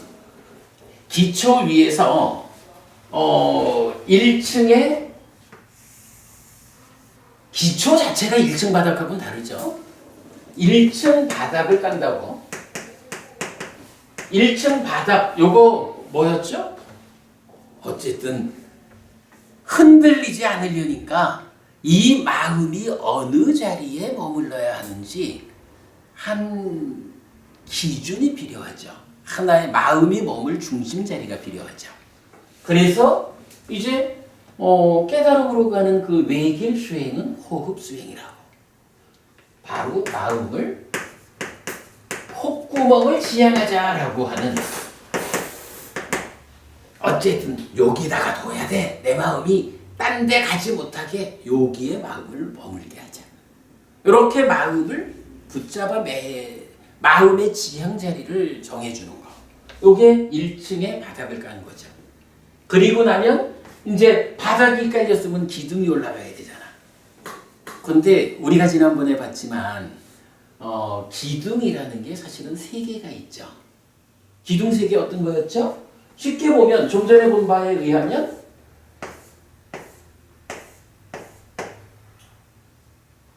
[SPEAKER 1] 기초 위에서 1층에 기초 자체가 1층 바닥하고는 다르죠. 1층 바닥을 깐다고. 1층 바닥 요거 뭐였죠? 어쨌든 흔들리지 않으려니까 이 마음이 어느 자리에 머물러야 하는지 한 기준이 필요하죠. 하나의 마음이 머물 중심 자리가 필요하죠. 그래서 이제 깨달음으로 가는 그 외길 수행은 호흡 수행이라고. 바로 마음을 콧구멍을 지향하자라고 하는, 어쨌든 여기다가 둬야 돼. 내 마음이 딴 데 가지 못하게 여기에 마음을 머물게 하자. 이렇게 마음을 붙잡아 마음의 지향 자리를 정해주는 거. 요게 1층에 바닥을 까는 거죠. 그리고 나면 이제 바닥이 깔렸으면 기둥이 올라가야 되잖아. 근데 우리가 지난번에 봤지만 기둥이라는 게 사실은 3개가 있죠. 기둥 3개 어떤 거였죠? 쉽게 보면 좀 전에 본 바에 의하면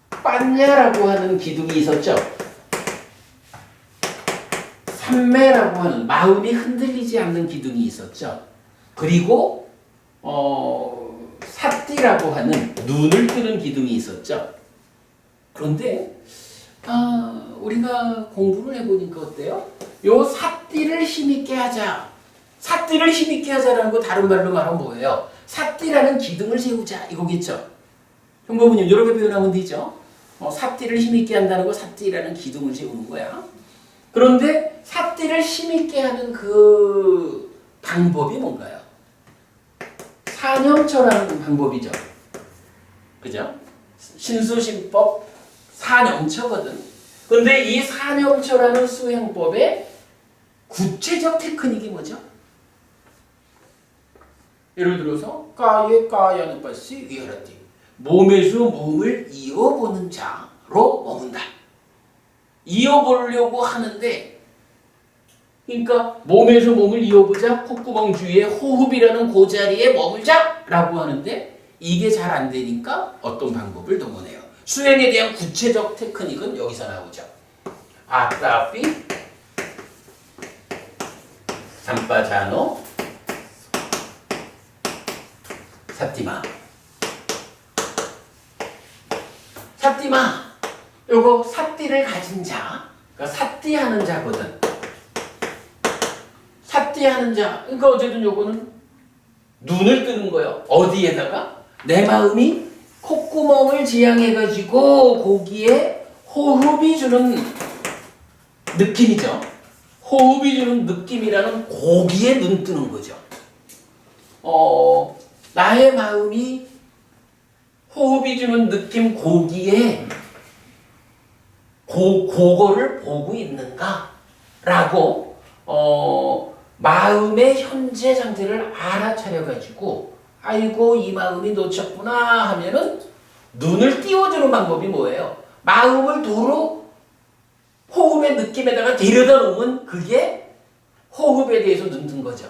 [SPEAKER 1] 빤냐라고 하는 기둥이 있었죠. 삼매라고 하는 마음이 흔들리지 않는 기둥이 있었죠. 그리고 삿띠라고 하는 눈을 뜨는 기둥이 있었죠. 그런데 우리가 공부를 해보니까 어때요? 요 삿띠를 힘있게 하자. 삿띠를 힘있게 하자라는 거 다른 말로 말하면 뭐예요? 삿띠라는 기둥을 세우자 이거겠죠. 형부모님 이렇게 표현하면 되죠. 삿띠를 힘있게 한다는 거 삿띠라는 기둥을 세우는 거야. 그런데 삿띠를 힘있게 하는 그 방법이 뭔가요? 사념처라는 방법이죠. 그죠? 신수신법 사념처거든. 근데 이 사념처라는 수행법의 구체적 테크닉이 뭐죠? 예를 들어서 까예 까야는 빠시 위하라티, 몸에서 몸을 이어보는 자로 머문다. 이어보려고 하는데 그러니까 몸에서 몸을 이어보자. 콧구멍 주위에 호흡이라는 그 자리에 머물자라고 하는데 이게 잘 안 되니까 어떤 방법을 동원해요. 수행에 대한 구체적 테크닉은 여기서 나오죠. 아따삐 삼빠자노 삿디마. 삿디마. 요거 삿디를 가진 자. 그러니까 삿디하는 자거든. 삿디하는 자. 그러니까 어쨌든 요거는 눈을 뜨는 거예요. 어디에다가? 내 마음이 콧구멍을 지향해가지고 거기에 호흡이 주는 느낌이죠. 호흡이 주는 느낌이라는 거기에 눈 뜨는 거죠. 나의 마음이 호흡이 주는 느낌 거기에 그거를 보고 있는가라고 마음의 현재 상태를 알아차려가지고 아이고 이 마음이 놓쳤구나 하면은 눈을 띄워주는 방법이 뭐예요? 마음을 도로 호흡의 느낌에다가 데려다 놓으면 그게 호흡에 대해서 눈뜬 거죠.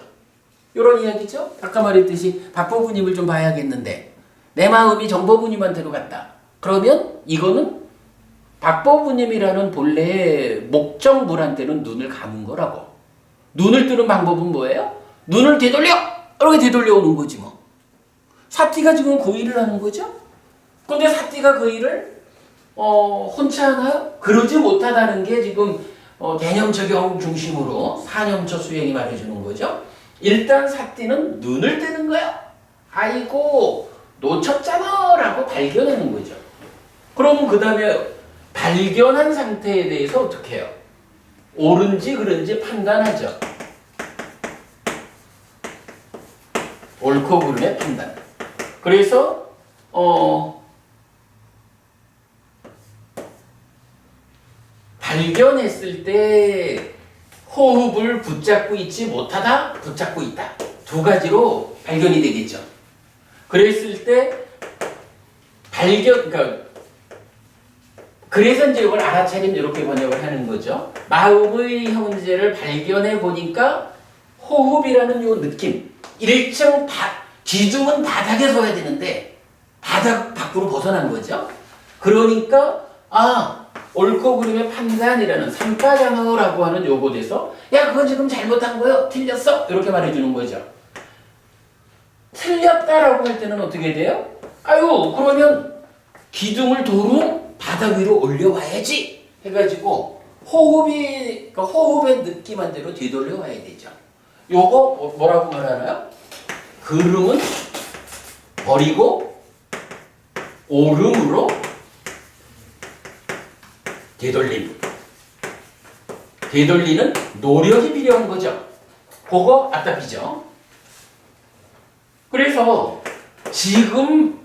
[SPEAKER 1] 이런 이야기죠. 아까 말했듯이 박보부님을 좀 봐야겠는데 내 마음이 정보부님한테로 갔다. 그러면 이거는 박보부님이라는 본래 목정물한테는 눈을 감은 거라고. 눈을 뜨는 방법은 뭐예요? 눈을 되돌려! 이렇게 되돌려 오는 거지 뭐. 사띠가 지금 그 일을 하는 거죠? 근데 사띠가 그 일을 혼자 하나요? 그러지 못하다는 게 지금 개념 적용 중심으로 사념처 수행이 말해주는 거죠. 일단 사띠는 눈을 뜨는 거야. 아이고 놓쳤잖아 라고 발견하는 거죠. 그러면 그 다음에 발견한 상태에 대해서 어떻게 해요? 옳은지 그른지 판단하죠. 옳고 그름의 판단. 그래서 발견했을 때 호흡을 붙잡고 있지 못하다, 붙잡고 있다. 두 가지로 발견이 되겠죠. 그랬을 때 그래서 이제 이걸 알아차림 이렇게 번역을 하는 거죠. 마음의 형제를 발견해 보니까 호흡이라는 요 느낌, 1층 기둥은 바닥에 서야 되는데 바닥 밖으로 벗어난 거죠. 그러니까 옳고 그름의 판단이라는 삼파장어라고 하는 요것에서 야 그건 지금 잘못한 거요, 틀렸어 이렇게 말해주는 거죠. 틀렸다라고 할 때는 어떻게 돼요? 아유 그러면 기둥을 도로 바닥 위로 올려와야지 해가지고 호흡의 느낌한 대로 되돌려 와야 되죠. 요거 뭐라고 말하나요? 그름은 버리고 오름으로 되돌리는 노력이 필요한 거죠. 그거 아따피죠. 그래서 지금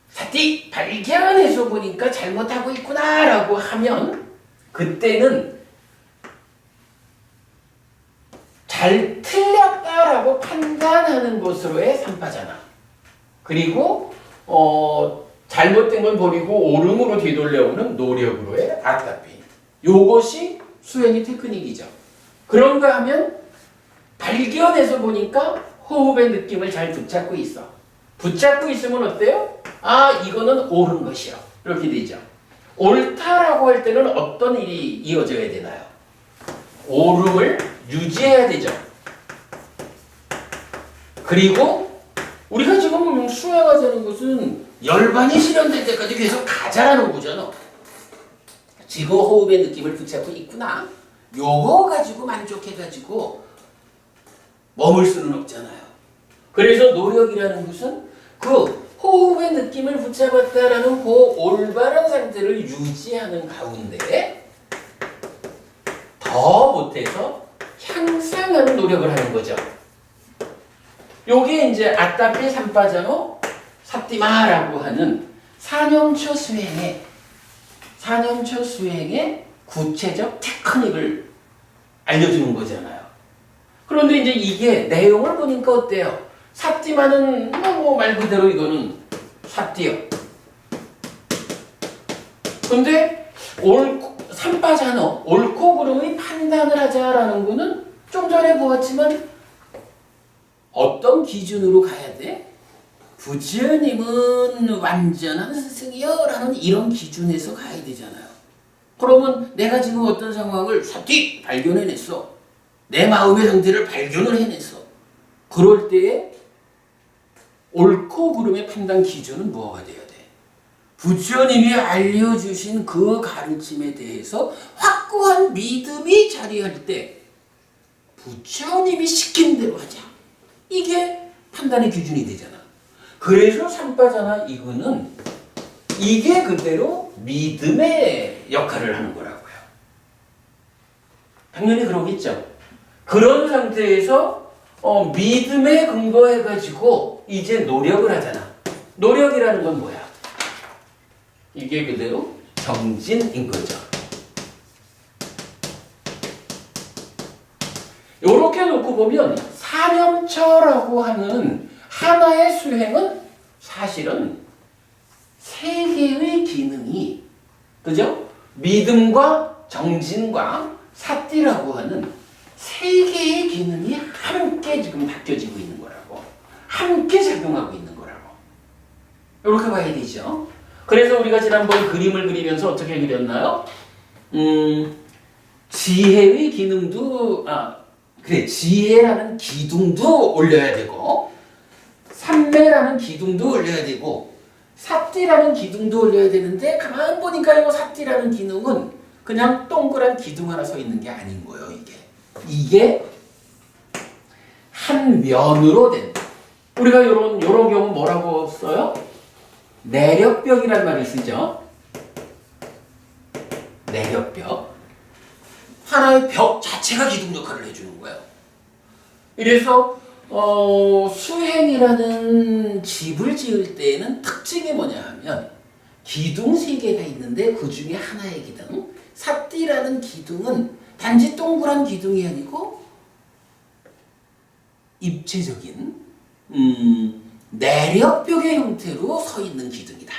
[SPEAKER 1] 사띠 발견해서 보니까 잘못하고 있구나 라고 하면 그때는 잘 틀렸다라고 판단하는 것으로의 삼파잖아. 그리고 잘못된 걸 버리고 옳음으로 되돌려오는 노력으로의 아따피. 요것이 수행의 테크닉이죠. 그런가 하면 발견해서 보니까 호흡의 느낌을 잘 붙잡고 있어. 붙잡고 있으면 어때요? 이거는 옳은 것이요. 이렇게 되죠. 옳다라고 할 때는 어떤 일이 이어져야 되나요? 옳음을 유지해야 되죠. 그리고 우리가 지금 수행하자는 것은 열반이 실현될 때까지 계속 가자라는 거잖아. 지금 호흡의 느낌을 붙잡고 있구나. 요거 가지고 만족해가지고 머물 수는 없잖아요. 그래서 노력이라는 것은 그 호흡의 느낌을 붙잡았다라는 그 올바른 상태를 유지하는 가운데 더 못해서 향상하는 노력을 하는 거죠. 요게 이제 아따피 삼빠자노 삿디마라고 하는 사념처 수행의 구체적 테크닉을 알려주는 거잖아요. 그런데 이제 이게 내용을 보니까 어때요? 삿디마는 뭐 말 그대로 이거는 삿디요. 근데 삼빠자노 옳고 그름의 판단을 하자라는 거는 좀 전에 보았지만 어떤 기준으로 가야 돼? 부처님은 완전한 스승이요 라는 이런 기준에서 가야 되잖아요. 그러면 내가 지금 어떤 상황을 사틱 발견해냈어. 내 마음의 상태를 발견을 해냈어. 그럴 때에 옳고 그름의 판단 기준은 뭐가 돼야 돼? 부처님이 알려주신 그 가르침에 대해서 확고한 믿음이 자리할 때 부처님이 시킨 대로 하자. 이게 판단의 기준이 되잖아. 그래서 삼바자나 이거는 이게 그대로 믿음의 역할을 하는 거라고요. 당연히 그러겠죠. 그런 상태에서 믿음에 근거해가지고 이제 노력을 하잖아. 노력이라는 건 뭐야? 이게 그대로 정진인 거죠. 이렇게 놓고 보면 사념처라고 하는 하나의 수행은 사실은 세 개의 기능이, 그죠? 믿음과 정진과 사띠라고 하는 세 개의 기능이 함께 지금 바뀌어지고 있는 거라고. 함께 작용하고 있는 거라고. 이렇게 봐야 되죠. 그래서 우리가 지난번 그림을 그리면서 어떻게 그렸나요? 지혜의 기능도, 지혜라는 기둥도 올려야 되고, 삼매라는 기둥도 올려야 되고, 사띠라는 기둥도 올려야 되는데, 가만 보니까 이 사띠라는 기능은 그냥 동그란 기둥 하나 서 있는 게 아닌 거예요, 이게. 이게 한 면으로 된, 우리가 요런 경우 뭐라고 써요? 내력벽이란 말을 쓰죠. 내력벽. 하나의 벽 자체가 기둥 역할을 해주는 거예요. 이래서 수행이라는 집을 지을 때에는 특징이 뭐냐 하면 기둥 3개가 있는데 그 중에 하나의 기둥, 사띠라는 기둥은 단지 동그란 기둥이 아니고 입체적인 내력벽의 형태로 서 있는 기둥이다.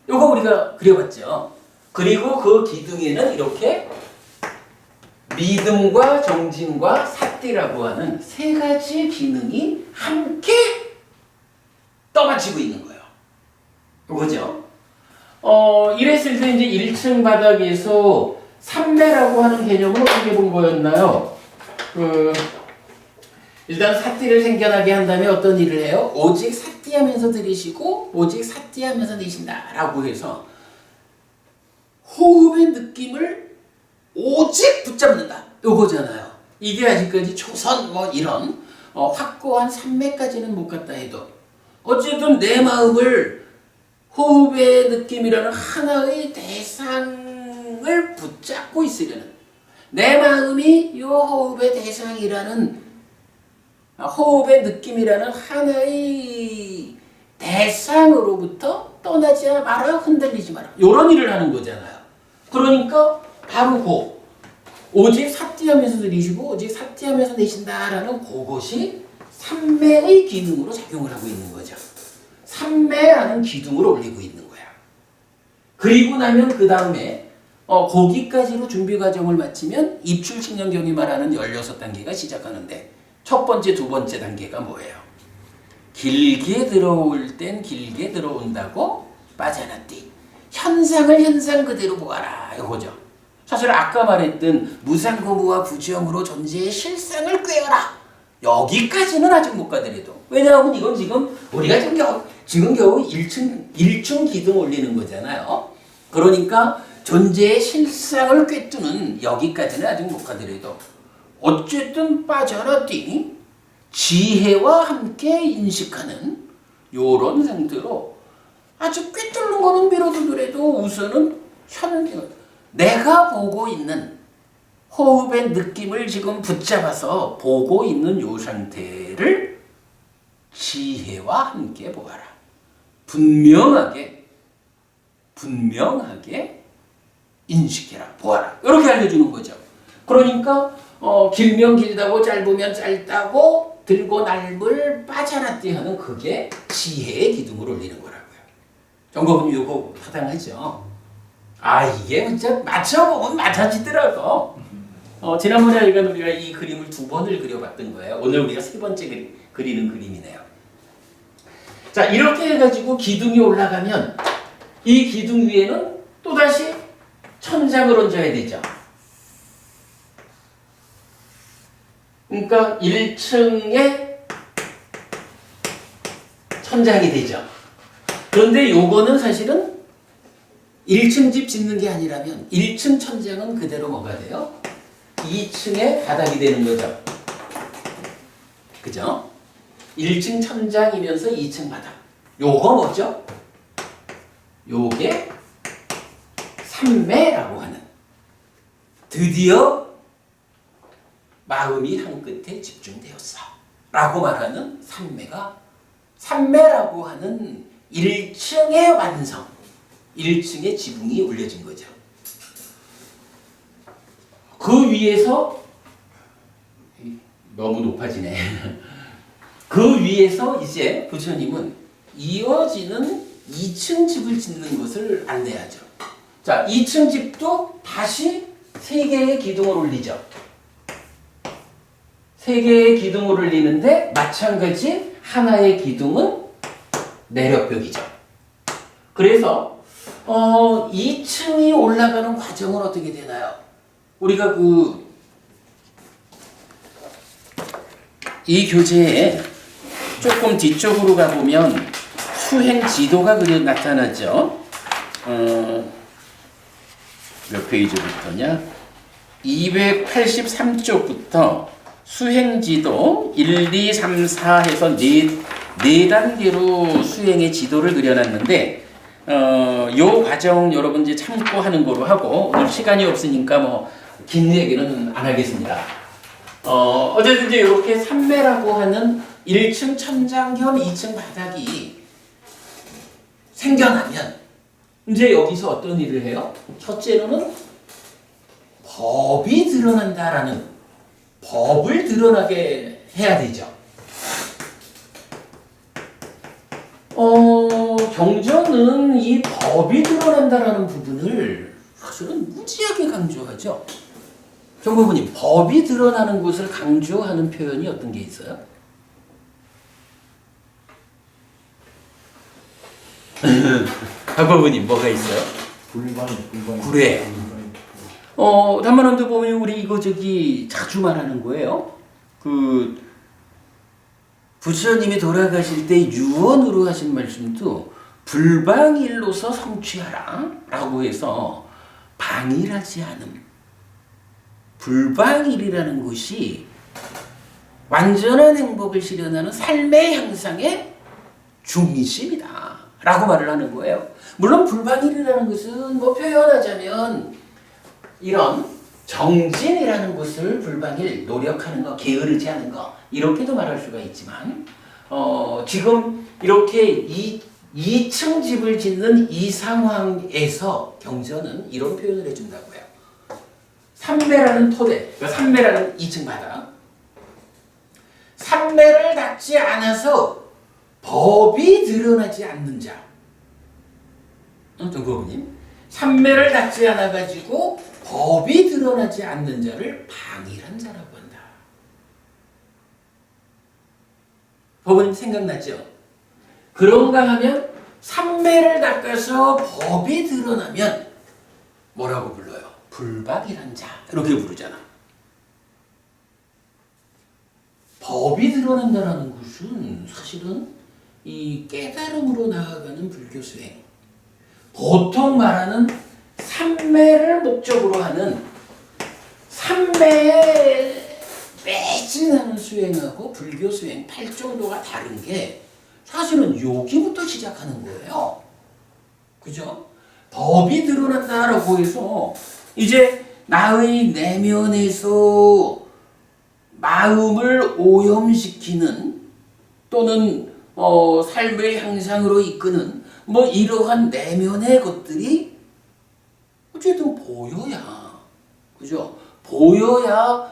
[SPEAKER 1] 요거 우리가 그려봤죠. 그리고 그 기둥에는 이렇게 믿음과 정진과 사띠라고 하는 세 가지 기능이 함께 떠받치고 있는 거예요. 요거죠. 이랬을 때 이제 1층 바닥에서 삼매라고 하는 개념은 어떻게 본 거였나요? 일단 사띠를 생겨나게 한 다음에 어떤 일을 해요? 오직 사띠하면서 들이쉬고 오직 사띠하면서 내쉰다 라고 해서 호흡의 느낌을 오직 붙잡는다. 요거잖아요. 이게 아직까지 초선 뭐 이런 확고한 삼매까지는 못 갔다 해도 어쨌든 내 마음을 호흡의 느낌이라는 하나의 대상을 붙잡고 있으려는, 내 마음이 이 호흡의 대상이라는, 호흡의 느낌이라는 하나의 대상으로부터 떠나지 마라, 흔들리지 마라, 이런 일을 하는 거잖아요. 그러니까 바로 오직 사띠하면서 들이쉬고 오직 사띠하면서 내쉰다라는 그것이 삼매의 기능으로 작용을 하고 있는 거죠. 삼매라는 기둥을 올리고 있는 거야. 그리고 나면 그 다음에 거기까지로 준비 과정을 마치면 입출칙념경이 말하는 16단계가 시작하는데 첫 번째, 두 번째 단계가 뭐예요? 길게 들어올 땐 길게 들어온다고 빠져나띠. 현상을 현상 그대로 보아라. 이거죠. 사실 아까 말했던 무상고무와 부지영으로 존재의 실상을 꿰어라. 여기까지는 아직 못 가더라도. 왜냐하면 이건 지금 우리가 지금 겨우 1층 기둥 올리는 거잖아요. 그러니까 존재의 실상을 꿰뚫는 여기까지는 아직 못 가더라도 어쨌든 빠져나뛰니 지혜와 함께 인식하는 요런 상태로 아주 꿰뚫는 거는 미뤄두더라도 우선은 내가 보고 있는 호흡의 느낌을 지금 붙잡아서 보고 있는 요 상태를 지혜와 함께 보아라. 분명하게 인식해라, 보아라. 이렇게 알려주는 거죠. 그러니까 길면 길다고 짧으면 짧다고 들고 날물 빠져나뛰 하는 그게 지혜의 기둥을 올리는 거라고요. 정법은 이거 타당하죠. 이게 진짜 맞춰보면 맞아지더라고. 지난번에 우리가 이 그림을 2번을 그려봤던 거예요. 오늘 우리가 3번째 그리는 그림이네요. 자, 이렇게 해가지고 기둥이 올라가면 이 기둥 위에는 또다시 천장을 얹어야 되죠. 그러니까 1층에 천장이 되죠. 그런데 요거는 사실은 1층 집 짓는 게 아니라면 1층 천장은 그대로 뭐가 돼요? 2층에 바닥이 되는 거죠. 그죠? 1층 천장이면서 2층 바닥. 요거 뭐죠? 요게 삼매라고 하는, 드디어 마음이 한 끝에 집중되었어 라고 말하는 삼매라고 하는 1층의 완성, 1층의 지붕이 올려진 거죠. 그 위에서 너무 높아지네. 그 위에서 이제 부처님은 이어지는 2층 집을 짓는 것을 안내하죠. 자, 2층 집도 다시 3개의 기둥을 올리죠. 3개의 기둥을 올리는데 마찬가지 하나의 기둥은 내력벽이죠. 그래서 2층이 올라가는 과정은 어떻게 되나요? 우리가 이 교재에 조금 뒤쪽으로 가보면 수행 지도가 나타나죠. 몇 페이지부터냐? 283쪽부터 수행 지도 1, 2, 3, 4 해서 네 단계로 수행의 지도를 그려놨는데 요 과정 여러분 이제 참고하는 거로 하고, 오늘 시간이 없으니까 긴 얘기는 안 하겠습니다. 어쨌든 이제 이렇게 삼매라고 하는 1층 천장 겸 2층 바닥이 생겨나면 이제 여기서 어떤 일을 해요? 첫째로는 법이 드러난다라는, 법을 드러나게 해야 되죠. 경전은 이 법이 드러난다라는 부분을 사실은 무지하게 강조하죠. 경부모님, 법이 드러나는 것을 강조하는 표현이 어떤 게 있어요? 경부모님, 뭐가 있어요?
[SPEAKER 2] 불반이.
[SPEAKER 1] 그래. 담만원도 보면 우리 이거 자주 말하는 거예요. 부처님이 돌아가실 때 유언으로 하신 말씀도 불방일로서 성취하라 라고 해서 방일하지 않음. 불방일이라는 것이 완전한 행복을 실현하는 삶의 향상의 중심이다 라고 말을 하는 거예요. 물론 불방일이라는 것은 표현하자면 이런 정진이라는 것을 불방일, 노력하는 거, 게으르지 않은 거, 이렇게도 말할 수가 있지만 지금 이렇게 2층 집을 짓는 이 상황에서 경전은 이런 표현을 해준다고요. 삼매라는 토대, 삼매라는 2층 바닥, 삼매를 닫지 않아서 법이 드러나지 않는 자. 정부모님, 삼매를 닫지 않아가지고 법이 드러나지 않는 자를 방일한 자라고 한다. 법은 생각나죠? 그런가 하면 삼매를 닦아서 법이 드러나면 뭐라고 불러요? 불박이란 자, 이렇게 부르잖아. 법이 드러난다는 것은 사실은 이 깨달음으로 나아가는 불교 수행, 보통 말하는 삼매를 목적으로 하는 삼매에 매진하는 수행하고 불교 수행 8정도가 다른 게 사실은 여기부터 시작하는 거예요. 그죠? 법이 드러난다라고 해서 이제 나의 내면에서 마음을 오염시키는 또는 삶의 향상으로 이끄는 이러한 내면의 것들이 어쨌든 보여야, 그죠? 보여야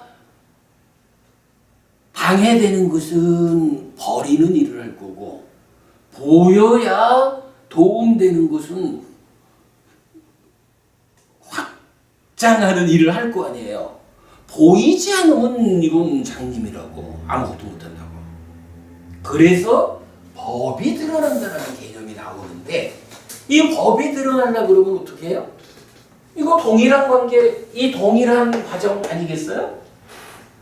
[SPEAKER 1] 방해되는 것은 버리는 일을 할 거고, 보여야 도움되는 것은 확장하는 일을 할 거 아니에요. 보이지 않으면 이건 장님이라고 아무것도 못한다고. 그래서 법이 드러난다는 개념이 나오는데 이 법이 드러난다 그러면 어떻게 해요? 이거 동일한 관계, 이 동일한 과정 아니겠어요?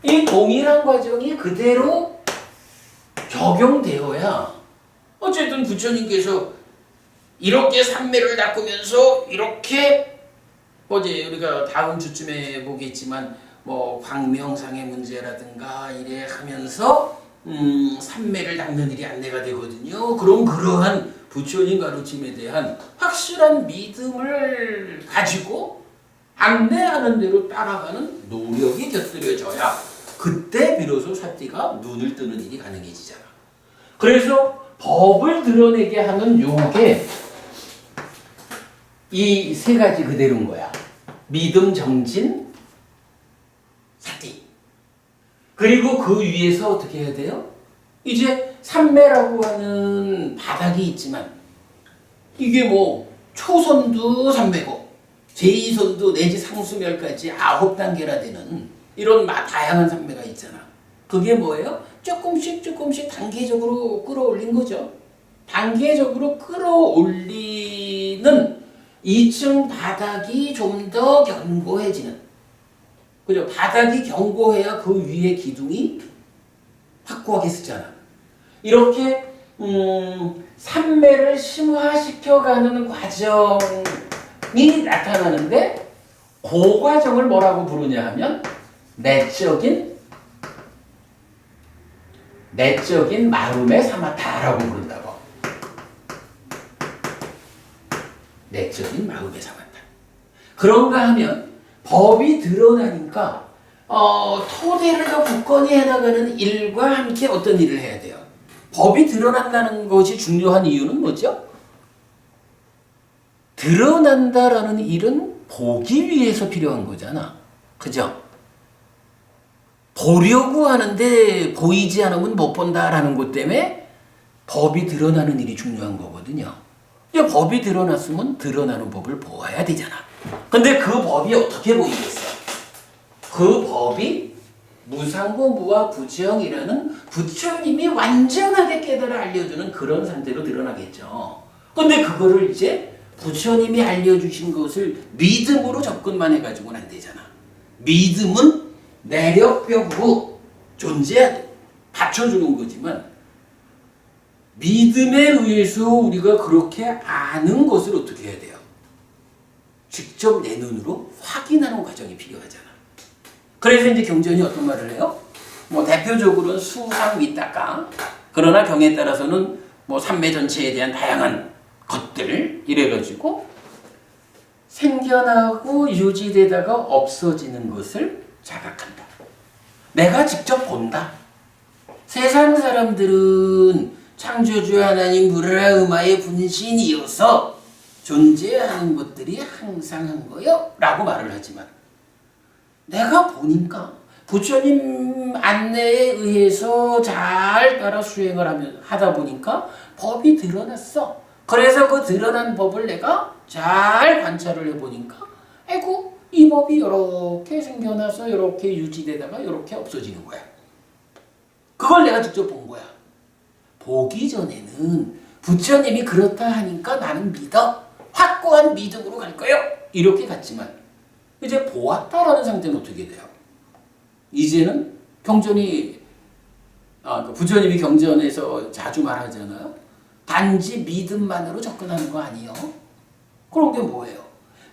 [SPEAKER 1] 이 동일한 과정이 그대로 적용되어야 어쨌든 부처님께서 이렇게 삼매를 닦으면서 이렇게 어제 우리가 다음 주쯤에 보겠지만 뭐 광명상의 문제라든가 이래 하면서 삼매를 닦는 일이 안내가 되거든요. 그럼 그러한 부처님 가르침에 대한 확실한 믿음을 가지고 안내하는 대로 따라가는 노력이 곁들여져야 그때 비로소 사띠가 눈을 뜨는 일이 가능해지잖아. 그래서 법을 드러내게 하는 요게 이 세 가지 그대로인 거야. 믿음, 정진, 사띠. 그리고 그 위에서 어떻게 해야 돼요? 이제 삼매라고 하는 바닥이 있지만 이게 뭐 초선도 삼매고 제2선도 내지 상수멸까지 9단계나 되는 이런 다양한 삼매가 있잖아. 그게 뭐예요? 조금씩 단계적으로 끌어올린 거죠. 단계적으로 끌어올리는 2층 바닥이 좀 더 견고해지는, 그죠? 바닥이 견고해야 그 위에 기둥이 확고하게 쓰잖아. 이렇게 삼매를 심화시켜가는 과정이 나타나는데 그 과정을 뭐라고 부르냐 하면 내적인 마음의 사마타라고 부른다고. 내적인 마음의 사마타. 그런가 하면 법이 드러나니까 토대를 더 굳건히 해나가는 일과 함께 어떤 일을 해야 돼요? 법이 드러난다는 것이 중요한 이유는 뭐죠? 드러난다라는 일은 보기 위해서 필요한 거잖아. 그죠? 보려고 하는데 보이지 않으면 못 본다라는 것 때문에 법이 드러나는 일이 중요한 거거든요. 이제 법이 드러났으면 드러나는 법을 보아야 되잖아. 근데 그 법이 어떻게 보이겠어? 그 법이 무상고 무와 부지영이라는 부처님이 완전하게 깨달아 알려주는 그런 상태로 드러나겠죠. 근데 그거를 이제 부처님이 알려주신 것을 믿음으로 접근만 해가지고는 안 되잖아. 믿음은 내력벽으로 존재하게 받쳐주는 거지만 믿음에 의해서 우리가 그렇게 아는 것을 어떻게 해야 돼요? 직접 내 눈으로 확인하는 과정이 필요하잖아. 그래서 이제 경전이 어떤 말을 해요? 뭐 대표적으로는 수상 밑닦아. 그러나 경에 따라서는 뭐 삼매 전체에 대한 다양한 것들 이래가지고 생겨나고 유지되다가 없어지는 것을 자각한다. 내가 직접 본다. 세상 사람들은 창조주 하나님 브라흐마의 분신이어서 존재하는 것들이 항상 한 거요 라고 말을 하지만 내가 보니까 부처님 안내에 의해서 잘 따라 수행을 하다 보니까 법이 드러났어. 그래서 그 드러난 법을 내가 잘 관찰을 해보니까 아이고 이 법이 이렇게 생겨나서 이렇게 유지되다가 이렇게 없어지는 거야. 그걸 내가 직접 본 거야. 보기 전에는 부처님이 그렇다 하니까 나는 믿어. 확고한 믿음으로 갈 거예요. 이렇게 갔지만 이제 보았다라는 상태는 어떻게 돼요? 이제는 경전이 부처님이 경전에서 자주 말하잖아요. 단지 믿음만으로 접근하는 거 아니에요. 그런 게 뭐예요?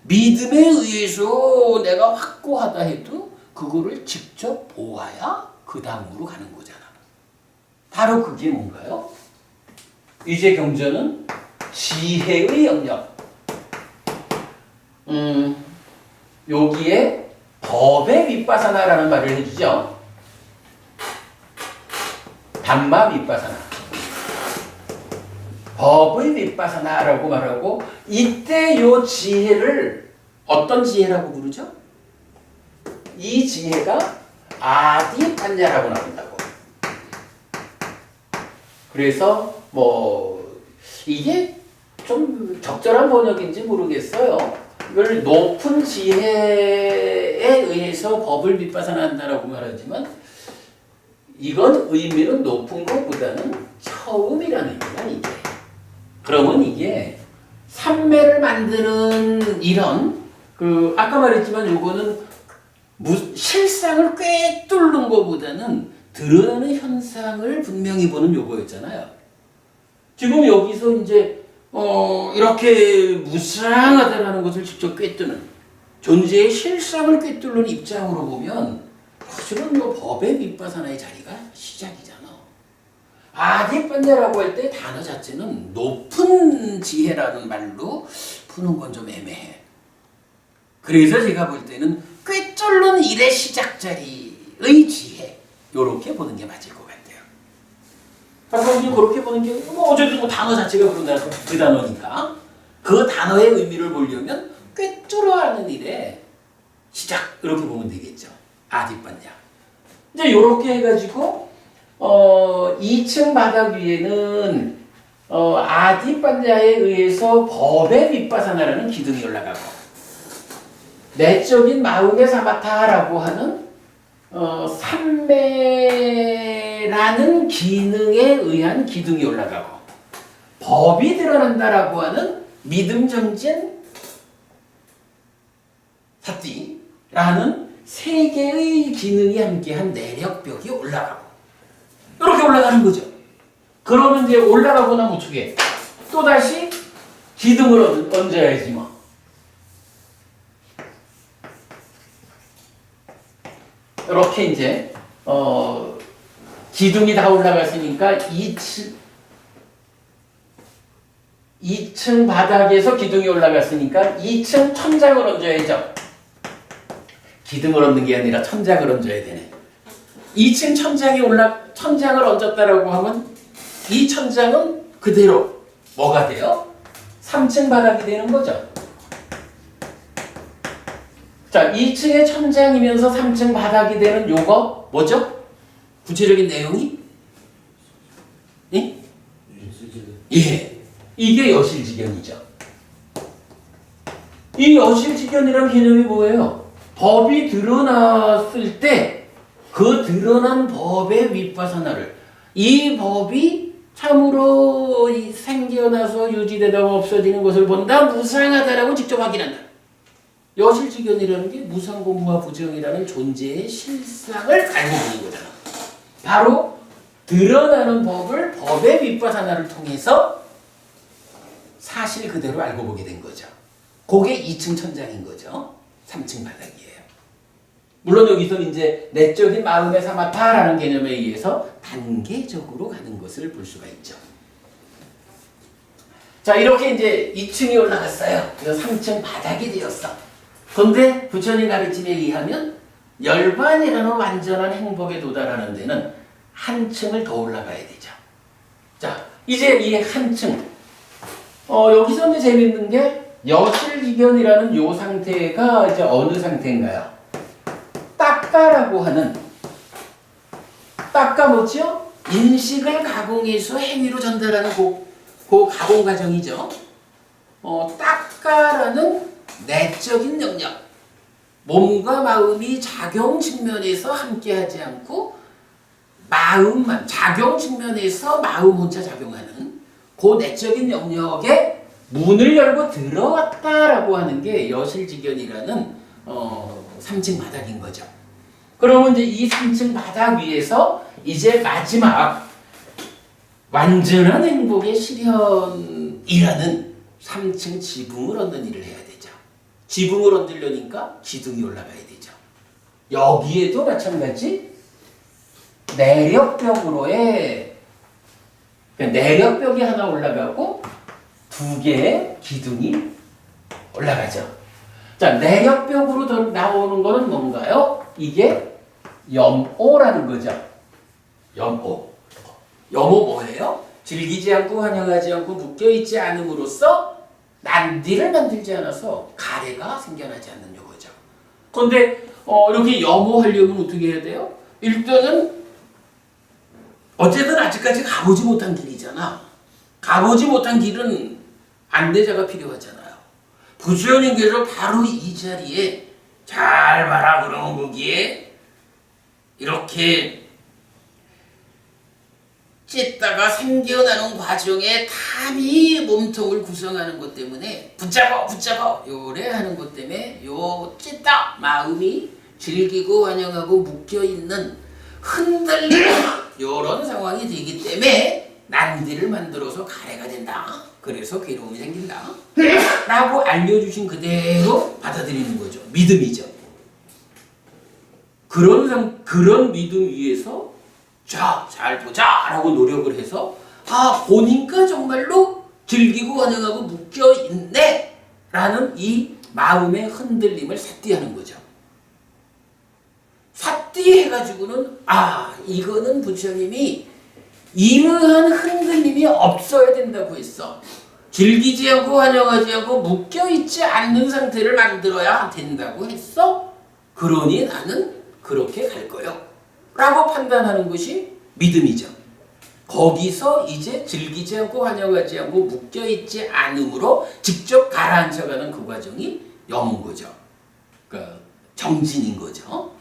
[SPEAKER 1] 믿음에 의해서 내가 확고하다 해도 그거를 직접 보아야 그 다음으로 가는 거잖아. 바로 그게 뭔가요? 이제 경전은 지혜의 영역. 여기에 법의 윗바사나라는 말을 해주죠. 담마 윗바사나. 법의 윗바사나라고 말하고 이때 요 지혜를 어떤 지혜라고 부르죠? 이 지혜가 아디판냐라고 나온다고. 그래서 뭐 이게 좀 적절한 번역인지 모르겠어요. 높은 지혜에 의해서 법을 밑바산한다라고 말하지만 이건 의미는 높은 것보다는 처음이라는 거야 이게. 그러면 이게 삼매를 만드는 이런 아까 말했지만 요거는 실상을 꿰뚫는 것보다는 드러나는 현상을 분명히 보는 요거였잖아요. 지금 여기서 이제 이렇게 무쌍하다라는 것을 직접 꿰뚫는 존재의 실상을 꿰뚫는 입장으로 보면 사실은 법의 밑바산의 자리가 시작이잖아. 아디반야라고 할 때 단어 자체는 높은 지혜라는 말로 푸는 건 좀 애매해. 그래서 제가 볼 때는 꿰뚫는 일의 시작 자리의 지혜 요렇게 보는 게 맞을 것 같아요. 그래서 그렇게 보는 게 어쨌든 단어 자체가 그 단어니까 그 단어의 의미를 보려면 꿰뚫어하는 일의 시작 이렇게 보면 되겠죠. 아디반야. 이제 요렇게 해가지고 2층 바닥 위에는 아디반야에 의해서 법의 밑바사나라는 기둥이 올라가고 내적인 마음의 사마타라고 하는 삼매라는 기능에 의한 기둥이 올라가고 법이 드러난다라고 하는 믿음 정진 사띠라는 세 개의 기능이 함께한 내력벽이 올라가고 이렇게 올라가는 거죠. 그러면 이제 올라가고 나면 어떻게 또다시 기둥을 얹어야지 뭐. 이렇게 이제 기둥이 다 올라갔으니까 2층 바닥에서 기둥이 올라갔으니까 2층 천장을 얹어야죠. 기둥을 얹는 게 아니라 천장을 얹어야 되네. 2층 천장을 얹었다라고 하면 이 천장은 그대로 뭐가 돼요? 3층 바닥이 되는 거죠. 자, 2층의 천장이면서 3층 바닥이 되는 요거 뭐죠? 구체적인 내용이? 예? 예. 이게 여실지견이죠. 이 여실지견이란 개념이 뭐예요? 법이 드러났을 때 그 드러난 법의 윗바사나를 이 법이 참으로 생겨나서 유지되다가 없어지는 것을 본다 무상하다라고 직접 확인한다. 여실지견이라는 게 무상고무와 부정이라는 존재의 실상을 알고 보는 거잖아. 바로 드러나는 법을 법의 윗바사나를 통해서 사실 그대로 알고 보게 된 거죠. 그게 2층 천장인 거죠. 3층 바닥이에요. 물론 여기서는 이제 내적인 마음의 사마타라는 개념에 의해서 단계적으로 가는 것을 볼 수가 있죠. 자, 이렇게 이제 2층이 올라갔어요. 그래서 3층 바닥이 되었어. 그런데 부처님 가르침에 의하면 열반이라는 완전한 행복에 도달하는 데는 한 층을 더 올라가야 되죠. 자, 이제 이 한 층. 여기서 이제 재밌는 게 여실지견이라는 요 상태가 이제 어느 상태인가요? 딱가라고 하는 딱가 뭐죠? 인식을 가공해서 행위로 전달하는 그 가공 과정이죠. 딱가라는 내적인 영역, 몸과 마음이 작용 측면에서 함께하지 않고 마음만 작용 측면에서 마음 혼자 작용하는 그 내적인 영역에 문을 열고 들어왔다라고 하는 게 여실지견이라는 3층 바닥인 거죠. 그러면 이제 이 3층 바닥 위에서 이제 마지막 완전한 행복의 실현이라는 3층 지붕을 얻는 일을 해야 되죠. 지붕을 얻으려니까 기둥이 올라가야 되죠. 여기에도 마찬가지 내력벽으로의 내력벽이 하나 올라가고 두 개의 기둥이 올라가죠. 자, 내력벽으로 더 나오는 거는 뭔가요? 이게 염오라는 거죠. 염오. 염오 뭐예요? 즐기지 않고 환영하지 않고 묶여있지 않음으로써 난디를 만들지 않아서 가래가 생겨나지 않는 요거죠. 그런데 이렇게 염오하려면 어떻게 해야 돼요? 일단은 어쨌든 아직까지 가보지 못한 길이잖아. 가보지 못한 길은 안내자가 필요하잖아요. 부처님께서 바로 이 자리에 잘 봐라 그러면 거기에 이렇게 찢다가 생겨나는 과정에 탐이 몸통을 구성하는 것 때문에 붙잡아 요래 하는 것 때문에 요 찢다 마음이 즐기고 환영하고 묶여있는 흔들리는 요런 상황이 되기 때문에 난디를 만들어서 가래가 된다. 그래서 괴로움이 생긴다. 라고 알려주신 그대로 받아들이는 거죠. 믿음이죠. 그런 믿음 위에서 자, 잘 보자 라고 노력을 해서 보니까 정말로 즐기고 환영하고 묶여있네 라는 이 마음의 흔들림을 삿띠하는 거죠. 삿띠해가지고는 이거는 부처님이 이러한 흔들림이 없어야 된다고 했어. 즐기지 않고 환영하지 않고 묶여있지 않는 상태를 만들어야 된다고 했어. 그러니 나는 그렇게 갈 거요 라고 판단하는 것이 믿음이죠. 거기서 이제 즐기지 않고 환영하지 않고 묶여있지 않음으로 직접 가라앉혀가는 그 과정이 염은 거죠. 그러니까 정진인 거죠.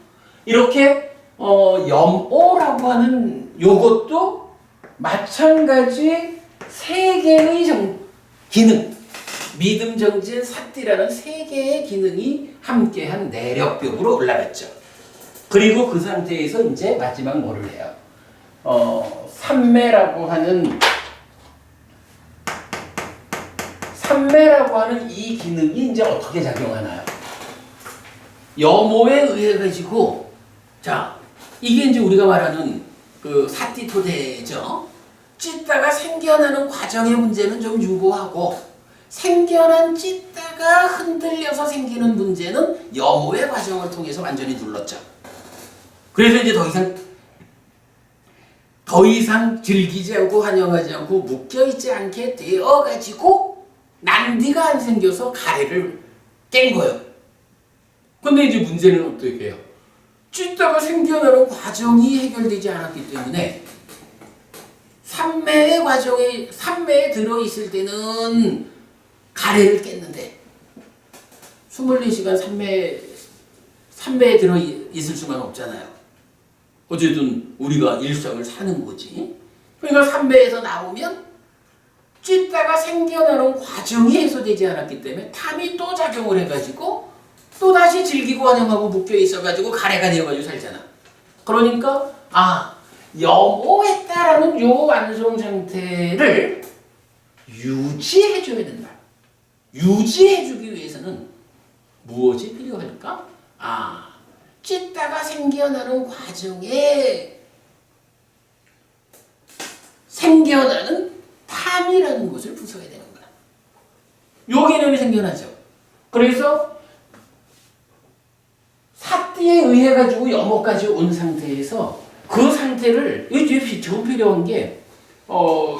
[SPEAKER 1] 이렇게 염오라고 하는 요것도 마찬가지 세 개의 기능, 믿음, 정진, 삿띠라는 세 개의 기능이 함께한 내력벽으로 올라갔죠. 그리고 그 상태에서 이제 마지막 뭐를 해요? 삼매라고 하는 이 기능이 이제 어떻게 작용하나요? 염오에 의해 가지고 자 이게 이제 우리가 말하는 그 사띠토대죠. 찢다가 생겨나는 과정의 문제는 좀 유보하고 생겨난 찢다가 흔들려서 생기는 문제는 염오의 과정을 통해서 완전히 눌렀죠. 그래서 이제 더 이상 즐기지 않고 환영하지 않고 묶여있지 않게 되어가지고 난디가 안 생겨서 가래를 깬 거예요. 근데 이제 문제는 어떻게 해요? 찢다가 생겨나는 과정이 해결되지 않았기 때문에 삼매에 들어있을 때는 가래를 깼는데 24시간 삼매에 들어있을 수만 없잖아요. 어쨌든 우리가 일상을 사는 거지. 그러니까 삼매에서 나오면 찢다가 생겨나는 과정이 해소되지 않았기 때문에 탐이 또 작용을 해가지고 또 다시 즐기고 환영하고 묶여 있어가지고 가래가 되어가지고 살잖아. 그러니까 염오했다라는 요 완성 상태를 유지해줘야 된다. 유지해주기 위해서는 무엇이 필요할까? 찢다가 생겨나는 과정에 생겨나는 탐이라는 것을 부숴야 되는 거야. 요 개념이 생겨나죠. 그래서 삿띠에 의해 가지고 염오까지 온 상태에서 그 상태를 이게 더 필요한 게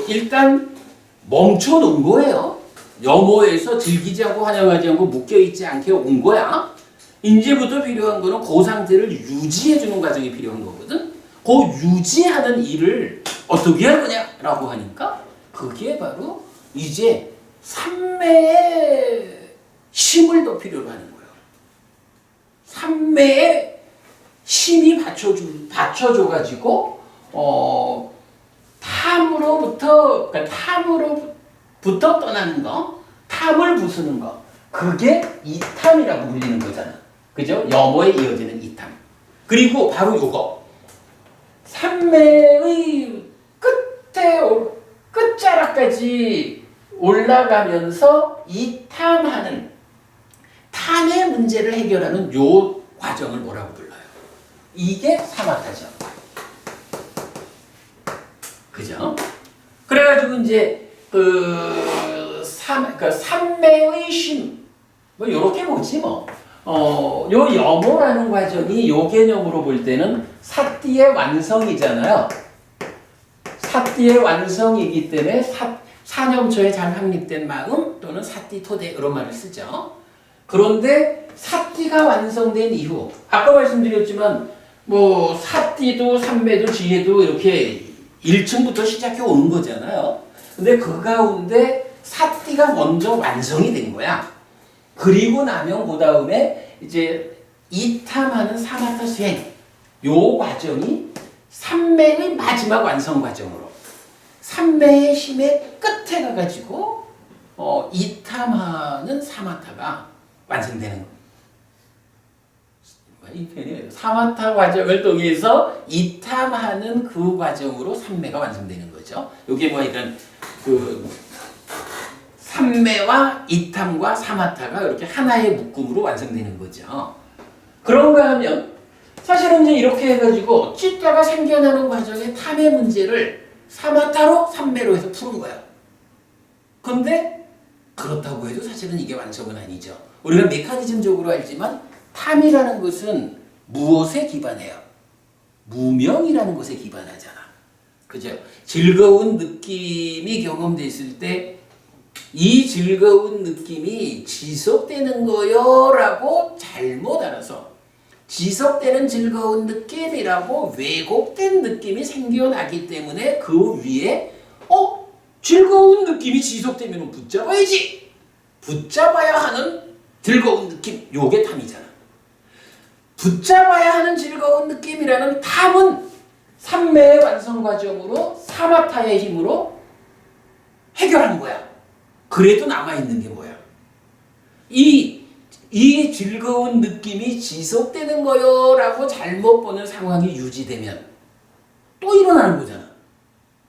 [SPEAKER 1] 일단 멈춰 놓은 거예요. 염오에서 즐기지 않고 환영하지 않고 묶여있지 않게 온 거야. 이제부터 필요한 거는 그 상태를 유지해주는 과정이 필요한 거거든. 그 유지하는 일을 어떻게 할 거냐라고 하니까 그게 바로 이제 삼매의 힘을 더 필요로 하는 거예요. 삼매의 힘이 받쳐줘가지고 탐으로부터 떠나는 거, 탐을 부수는 거, 그게 이탐이라고 불리는 거잖아. 그죠? 염오에 이어지는 이탐. 그리고 바로 요거 삼매의 끝자락까지 올라가면서 이탐하는 탐의 문제를 해결하는 요 과정을 뭐라고 불러요? 이게 사마타죠. 그죠? 그래가지고 이제 삼매의 심 뭐 요렇게 보지 뭐. 요 염오라는 과정이 요 개념으로 볼 때는 삿띠의 완성이잖아요. 삿띠의 완성이기 때문에 사념초에 잘 확립된 마음 또는 삿띠토대 이런 말을 쓰죠. 그런데 삿띠가 완성된 이후 아까 말씀드렸지만 뭐 삿띠도 삼매도 지혜도 이렇게 1층부터 시작해 오는 거잖아요. 근데 그 가운데 삿띠가 먼저 완성이 된 거야. 그리고 나면 그 다음에 이제 이탐하는 사마타 수행 요 과정이 삼매의 마지막 완성 과정으로 삼매의 힘의 끝에 가가지고 이탐하는 사마타가 완성되는 거예요. 이 편이에요. 사마타 과정을 통해서 이탐하는 그 과정으로 삼매가 완성되는 거죠. 이게 뭐 이런 그 삼매와 이탐과 사마타가 이렇게 하나의 묶음으로 완성되는 거죠. 그런가 하면 사실은 이제 이렇게 해가지고 찌따가 생겨나는 과정의 탐의 문제를 사마타로 삼매로 해서 푸는 거야. 근데 그렇다고 해도 사실은 이게 완성은 아니죠. 우리가 메커니즘적으로 알지만 탐이라는 것은 무엇에 기반해요? 무명이라는 것에 기반하잖아. 그죠? 즐거운 느낌이 경험됐을 때 이 즐거운 느낌이 지속되는 거요 라고 잘못 알아서 지속되는 즐거운 느낌이라고 왜곡된 느낌이 생겨나기 때문에 그 위에 즐거운 느낌이 지속되면 붙잡아야지. 붙잡아야 하는 즐거운 느낌. 요게 탐이잖아. 붙잡아야 하는 즐거운 느낌이라는 탐은 삼매의 완성 과정으로 사마타의 힘으로 해결한 거야. 그래도 남아있는 게 뭐야? 이 즐거운 느낌이 지속되는 거요 라고 잘못 보는 상황이 유지되면 또 일어나는 거잖아.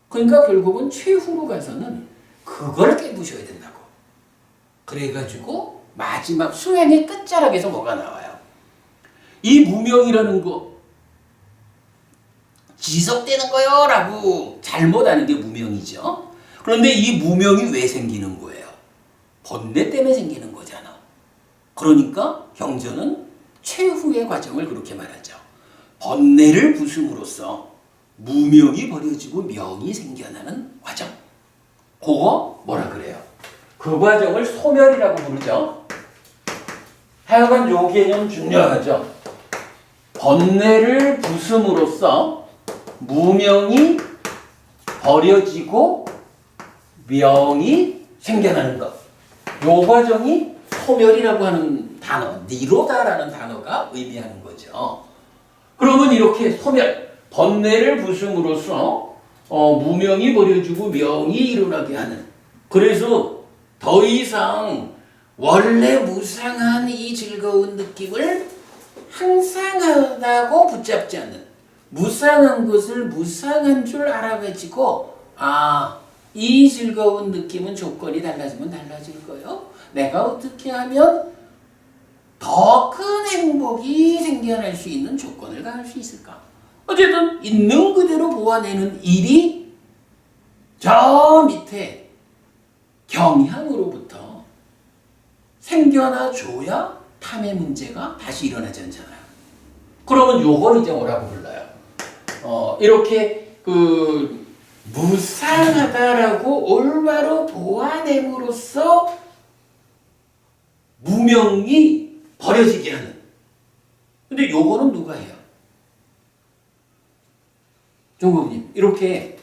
[SPEAKER 1] 그러니까 결국은 최후로 가서는 그걸 깨부셔야 된다고. 그래가지고 마지막 수행의 끝자락에서 뭐가 나와요? 이 무명이라는 거 지속되는 거요 라고 잘못 아는 게 무명이죠. 그런데 이 무명이 왜 생기는 거예요? 번뇌 때문에 생기는 거잖아. 그러니까 형전은 최후의 과정을 그렇게 말하죠. 번뇌를 부숨으로써 무명이 버려지고 명이 생겨나는 과정. 그거 뭐라 그래요? 그 과정을 소멸이라고 부르죠. 하여간 요 개념 중요하죠. 번뇌를 부숨으로써 무명이 버려지고 명이 생겨나는 것. 요 과정이 소멸이라고 하는 단어, 니로다라는 단어가 의미하는 거죠. 그러면 이렇게 소멸, 번뇌를 부숨으로써 무명이 버려지고 명이 일어나게 하는. 그래서 더 이상 원래 무상한 이 즐거운 느낌을 항상하다고 붙잡지 않는, 무상한 것을 무상한 줄 알아가지고 이 즐거운 느낌은 조건이 달라지면 달라질 거예요. 내가 어떻게 하면 더 큰 행복이 생겨날 수 있는 조건을 가할 수 있을까? 어쨌든 있는 그대로 보아내는 일이 저 밑에 경향으로부터 생겨나 줘야 탐의 문제가 다시 일어나지 않잖아요. 그러면 요걸 이제 뭐라고 불러요? 이렇게 무상하다라고 올바로 보아냄으로써 무명이 버려지게 하는. 근데 요거는 누가 해요? 종국님, 이렇게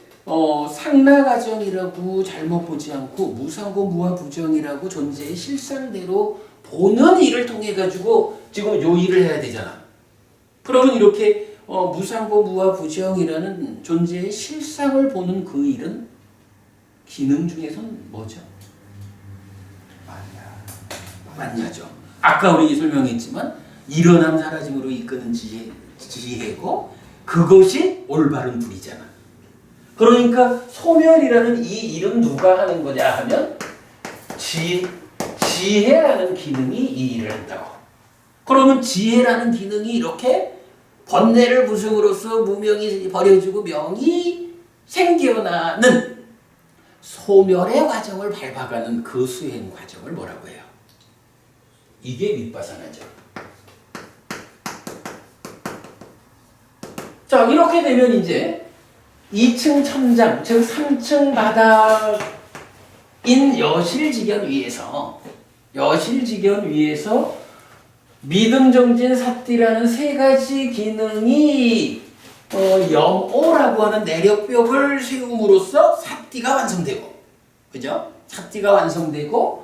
[SPEAKER 1] 상라과정이라고 잘못 보지 않고 무상고 무아부정이라고 존재의 실상대로 보는 일을 통해 가지고 지금 요 일을 해야 되잖아. 그러면 이렇게 무상고 무아부정이라는 존재의 실상을 보는 그 일은 기능 중에서는 뭐죠? 만야죠. 아까 우리 설명했지만 일어남 사라짐으로 이끄는 지혜고 그것이 올바른 불이잖아. 그러니까 소멸이라는 이 일은 누가 하는 거냐 하면 지혜라는 기능이 이 일을 한다고. 그러면 지혜라는 기능이 이렇게 번뇌를 부승으로써 무명이 버려지고 명이 생겨나는 소멸의 과정을 밟아가는 그 수행 과정을 뭐라고 해요? 이게 윗바사나죠. 자, 이렇게 되면 이제 2층 천장, 즉 3층 바닥인 여실지견 위에서 믿음, 정진, 사띠라는 세 가지 기능이 염오라고 하는 내력벽을 세움으로써 사띠가 완성되고, 그죠? 사띠가 완성되고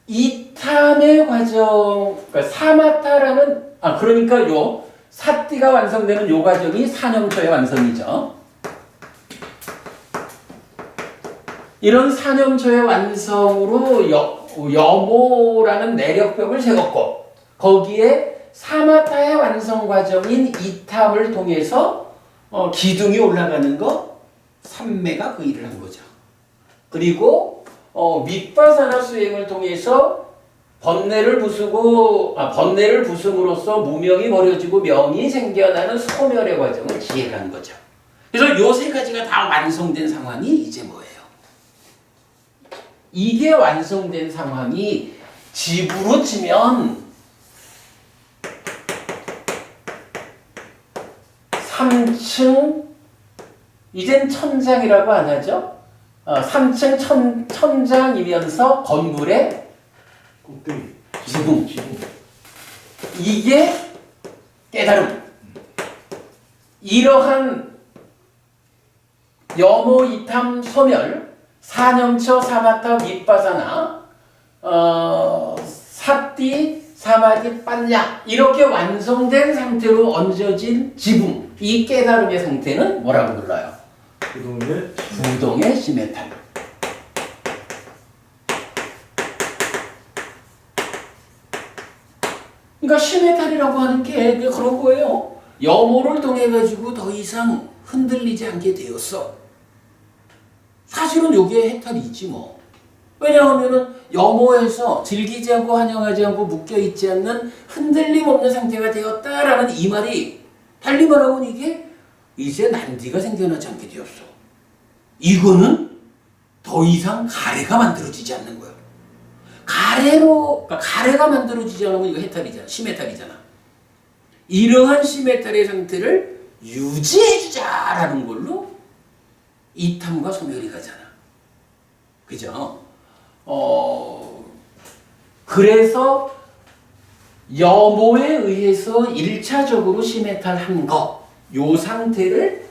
[SPEAKER 1] 이탐의 과정, 그러니까 사마타라는 그러니까 요 사띠가 완성되는 요 과정이 4년초의 완성이죠. 이런 4년초의 완성으로 여모라는 내력벽을 세웠고 거기에 사마타의 완성 과정인 이탐을 통해서 기둥이 올라가는 거 3매가 그 일을 한 거죠. 그리고 윗바사나 수행을 통해서 번뇌를 부숨으로써 무명이 버려지고 명이 생겨나는 소멸의 과정을 지혜가 한 거죠. 그래서 요 세 가지가 다 완성된 상황이 이제 뭐예요? 이게 완성된 상황이 집으로 치면 3층 이젠 천장이라고 안 하죠? 3층 천장이면서 건물의
[SPEAKER 2] 꼭대기.
[SPEAKER 1] 지붕. 이게 깨달음. 이러한 여모 이탐 소멸, 사념처 사마타 윗바사나 사띠 사마디 빤냐 이렇게 완성된 상태로 얹어진 지붕, 이 깨달음의 상태는 뭐라고 불러요? 부동의 시메탈. 그러니까 시메탈이라고 하는 게 그런 거예요. 여모를 통해 가지고 더 이상 흔들리지 않게 되었어. 사실은 요게 해탈이지 뭐. 왜냐하면은 여모에서 즐기지 않고 환영하지 않고 묶여있지 않는 흔들림 없는 상태가 되었다라는 이 말이 달리 말하고는 이게 이제 난디가 생겨나지 않게 되었어. 이거는 더 이상 가래가 만들어지지 않는 거야. 그러니까 가래가 만들어지지 않으면 이거 해탈이잖아. 시메탈이잖아. 이러한 시메탈의 상태를 유지해주자라는 걸로 이탐과 소멸이 가잖아. 그죠? 그래서 여모에 의해서 1차적으로 시메탈한 거, 요 상태를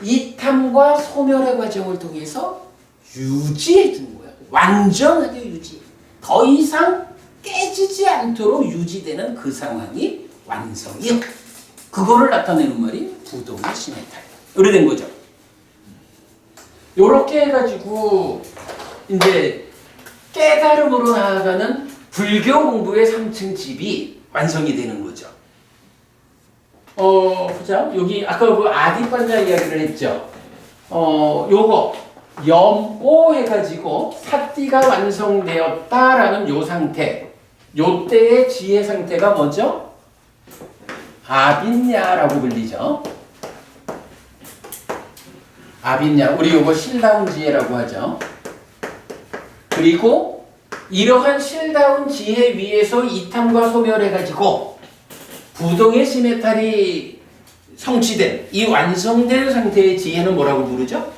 [SPEAKER 1] 이탐과 소멸의 과정을 통해서 유지해 주는 거야. 완전하게 유지. 더 이상 깨지지 않도록 유지되는 그 상황이 완성이요. 그거를 나타내는 말이 부동의 시메탈. 오래된 거죠. 요렇게 해가지고 이제 깨달음으로 나아가는 불교 공부의 3층 집이 완성이 되는 거죠. 보자. 여기 아까 그 아디반자 이야기를 했죠. 요거 염오 해가지고 사띠가 완성되었다라는 요 상태. 요 때의 지혜 상태가 뭐죠? 아빈야라고 불리죠. 아빈야. 우리 요거 실다운 지혜라고 하죠. 그리고 이러한 실다운 지혜 위에서 이탐과 소멸해가지고 부동의 시메탈이 성취된 이 완성된 상태의 지혜는 뭐라고 부르죠?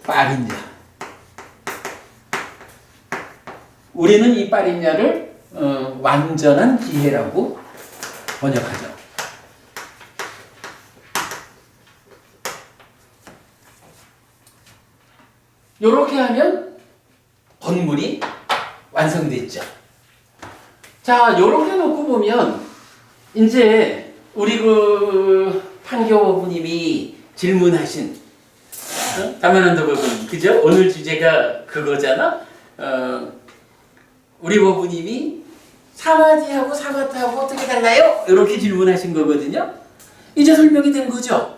[SPEAKER 1] 빠린냐. 우리는 이 빠린냐를 완전한 지혜라고 번역하죠. 요렇게 하면 건물이 완성됐죠. 자, 요렇게 놓고 보면 이제 우리 그 판교부님이 질문하신 다만한다 법은 그죠? 오늘 주제가 그거잖아. 우리 법부님이 사마디하고 사마타하고 어떻게 달라요? 이렇게 질문하신 거거든요. 이제 설명이 된 거죠.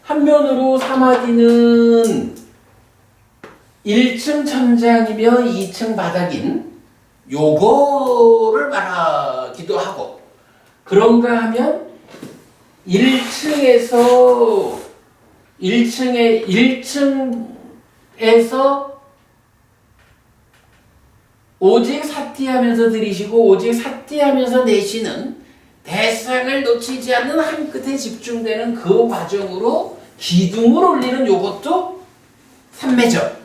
[SPEAKER 1] 한면으로 사마디는 1층 천장이며 2층 바닥인 요거를 말하기도 하고, 그런가 하면 1층에서 오직 사티하면서 들이시고 오직 사티하면서 내쉬는 대상을 놓치지 않는 한 끝에 집중되는 그 과정으로 기둥을 올리는 요것도 삼매죠.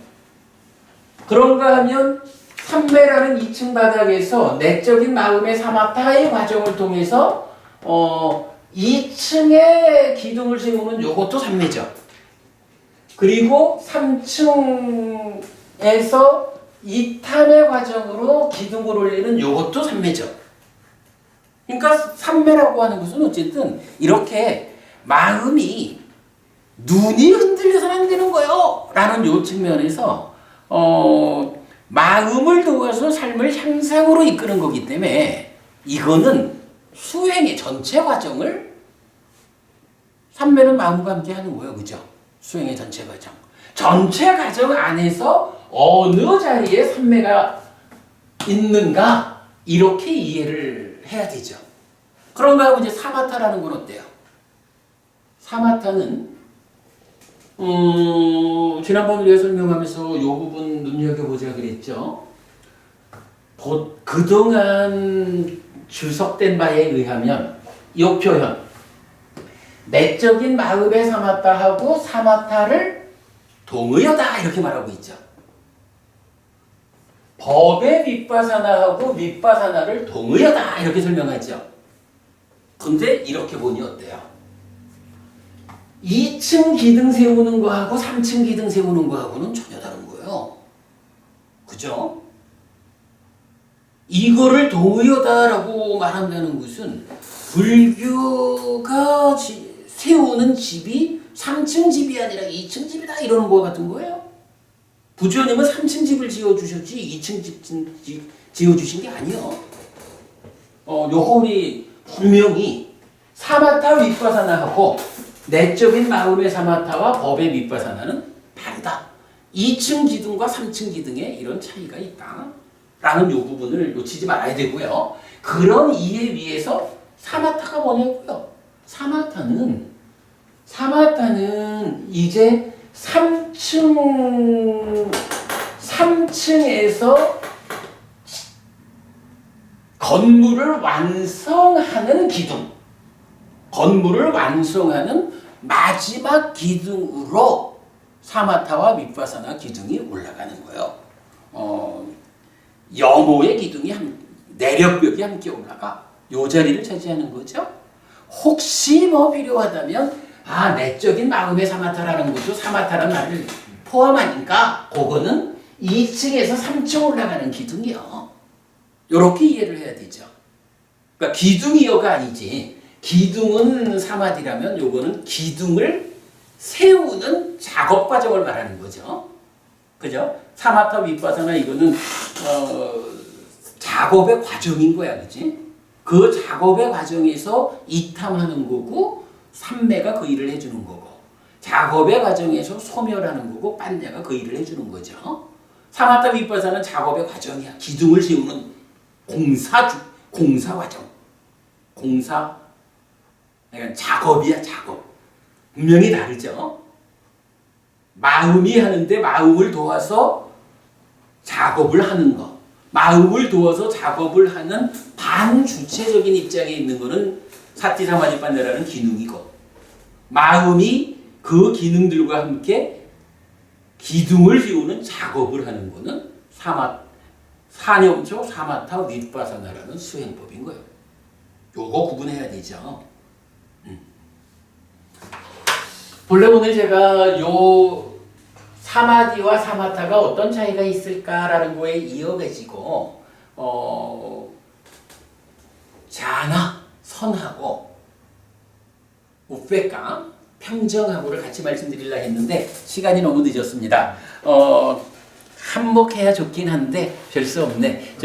[SPEAKER 1] 그런가 하면 삼매라는 2층 바닥에서 내적인 마음의 사마타의 과정을 통해서 2층에 기둥을 세우는 요것도 삼매죠. 그리고 3층에서 2탐의 과정으로 기둥을 올리는 요것도 3매죠. 그러니까 3매라고 하는 것은 어쨌든 이렇게 마음이 눈이 흔들려서는 안 되는 거예요 라는 요 측면에서 마음을 도와서 삶을 향상으로 이끄는 거기 때문에 이거는 수행의 전체 과정을 3매는 마음과 함께 하는 거예요. 그죠? 수행의 전체 과정. 전체 과정 안에서 어느 자리에 3매가 있는가 이렇게 이해를 해야 되죠. 그런가 하고 이제 사마타라는 건 어때요? 사마타는 지난번 우리가 설명하면서 이 부분 눈여겨보자 그랬죠. 그동안 주석된 바에 의하면 이 표현 내적인 마음의 사마타하고 사마타를 동의어다 이렇게 말하고 있죠. 법의 윗바사나하고 윗바사나를 동의어다 이렇게 설명하죠. 근데 이렇게 보니 어때요? 2층 기둥 세우는 거하고 3층 기둥 세우는 거하고는 전혀 다른 거예요. 그죠? 이거를 동의어다라고 말한다는 것은 불교가 세우는 집이 3층 집이 아니라 2층 집이다 이러는 거 같은 거예요. 부처님은 3층 집을 지어주셨지 2층 집 지어주신 게 아니요. 요거 우리 분명히 사마타 윗바사나하고 내적인 마음의 사마타와 법의 윗바사나는 다르다. 2층 기둥과 3층 기둥에 이런 차이가 있다. 라는 요 부분을 놓치지 말아야 되고요. 그런 이해 위에서 사마타가 뭐냐고요? 사마타는 이제 3층에서 건물을 완성하는 기둥, 건물을 완성하는 마지막 기둥으로 사마타와 윗바사나 기둥이 올라가는 거예요. 여모의 기둥이 내력벽이 함께 올라가 요 자리를 차지하는 거죠. 혹시 뭐 필요하다면 내적인 마음의 사마타라는 것도 사마타라는 말을 포함하니까 그거는 2층에서 3층 올라가는 기둥이요. 요렇게 이해를 해야 되죠. 그러니까 기둥이요가 아니지. 기둥은 사마디라면 요거는 기둥을 세우는 작업 과정을 말하는 거죠. 그죠? 사마타 윗바사나 이거는 작업의 과정인 거야. 그지? 그 작업의 과정에서 이탐하는 거고 삼매가 그 일을 해주는 거고 작업의 과정에서 소멸하는 거고 빤냐가 그 일을 해주는 거죠. 사마타 윗바사는 작업의 과정이야. 기둥을 세우는 공사 과정. 그러니까 작업이야, 작업. 분명히 다르죠. 마음이 하는데 마음을 도와서 작업을 하는 거. 마음을 도와서 작업을 하는 반주체적인 입장에 있는 거는 사티사마디빤냐라는 기능이고 마음이 그 기능들과 함께 기둥을 세우는 작업을 하는 거는 사념초 사마타 윗바사나라는 수행법인 거예요. 요거 구분해야 되죠. 본래 오늘 제가 요 사마디와 사마타가 어떤 차이가 있을까라는 거에 이어가지고 자나, 선하고 우페까, 평정하고를 같이 말씀드리려 했는데 시간이 너무 늦었습니다. 한몫해야 좋긴 한데 별 수 없네.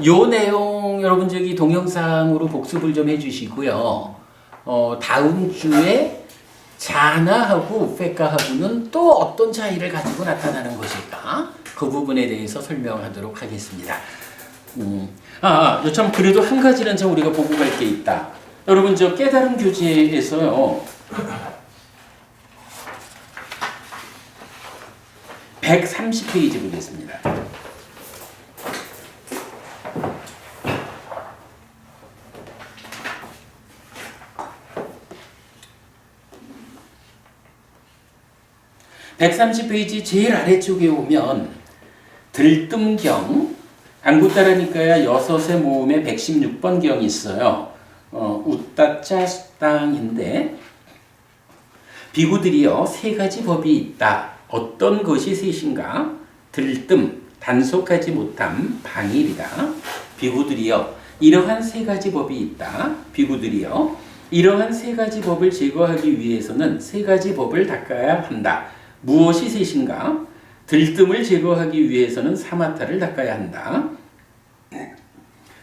[SPEAKER 1] 요 내용 여러분 동영상으로 복습을 좀 해주시고요. 다음 주에 자나하고 우페카하고는 또 어떤 차이를 가지고 나타나는 것일까? 그 부분에 대해서 설명하도록 하겠습니다. 참 그래도 한 가지는 참 우리가 보고 갈 게 있다. 여러분 깨달음 교재에서요. 130페이지 보겠습니다. (130페이지) 제일 아래쪽에 오면 들뜸경 안구따라니까야 6의 모음에 116번 경이 있어요. 우따짜 땅인데 비구들이여 세 가지 법이 있다. 어떤 것이 셋인가? 들뜸, 단속하지 못함, 방일이다. 비구들이여 이러한 세 가지 법이 있다. 비구들이여 이러한 세 가지 법을 제거하기 위해서는 세 가지 법을 닦아야 한다. 무엇이 셋인가? 들뜸을 제거하기 위해서는 사마타를 닦아야 한다.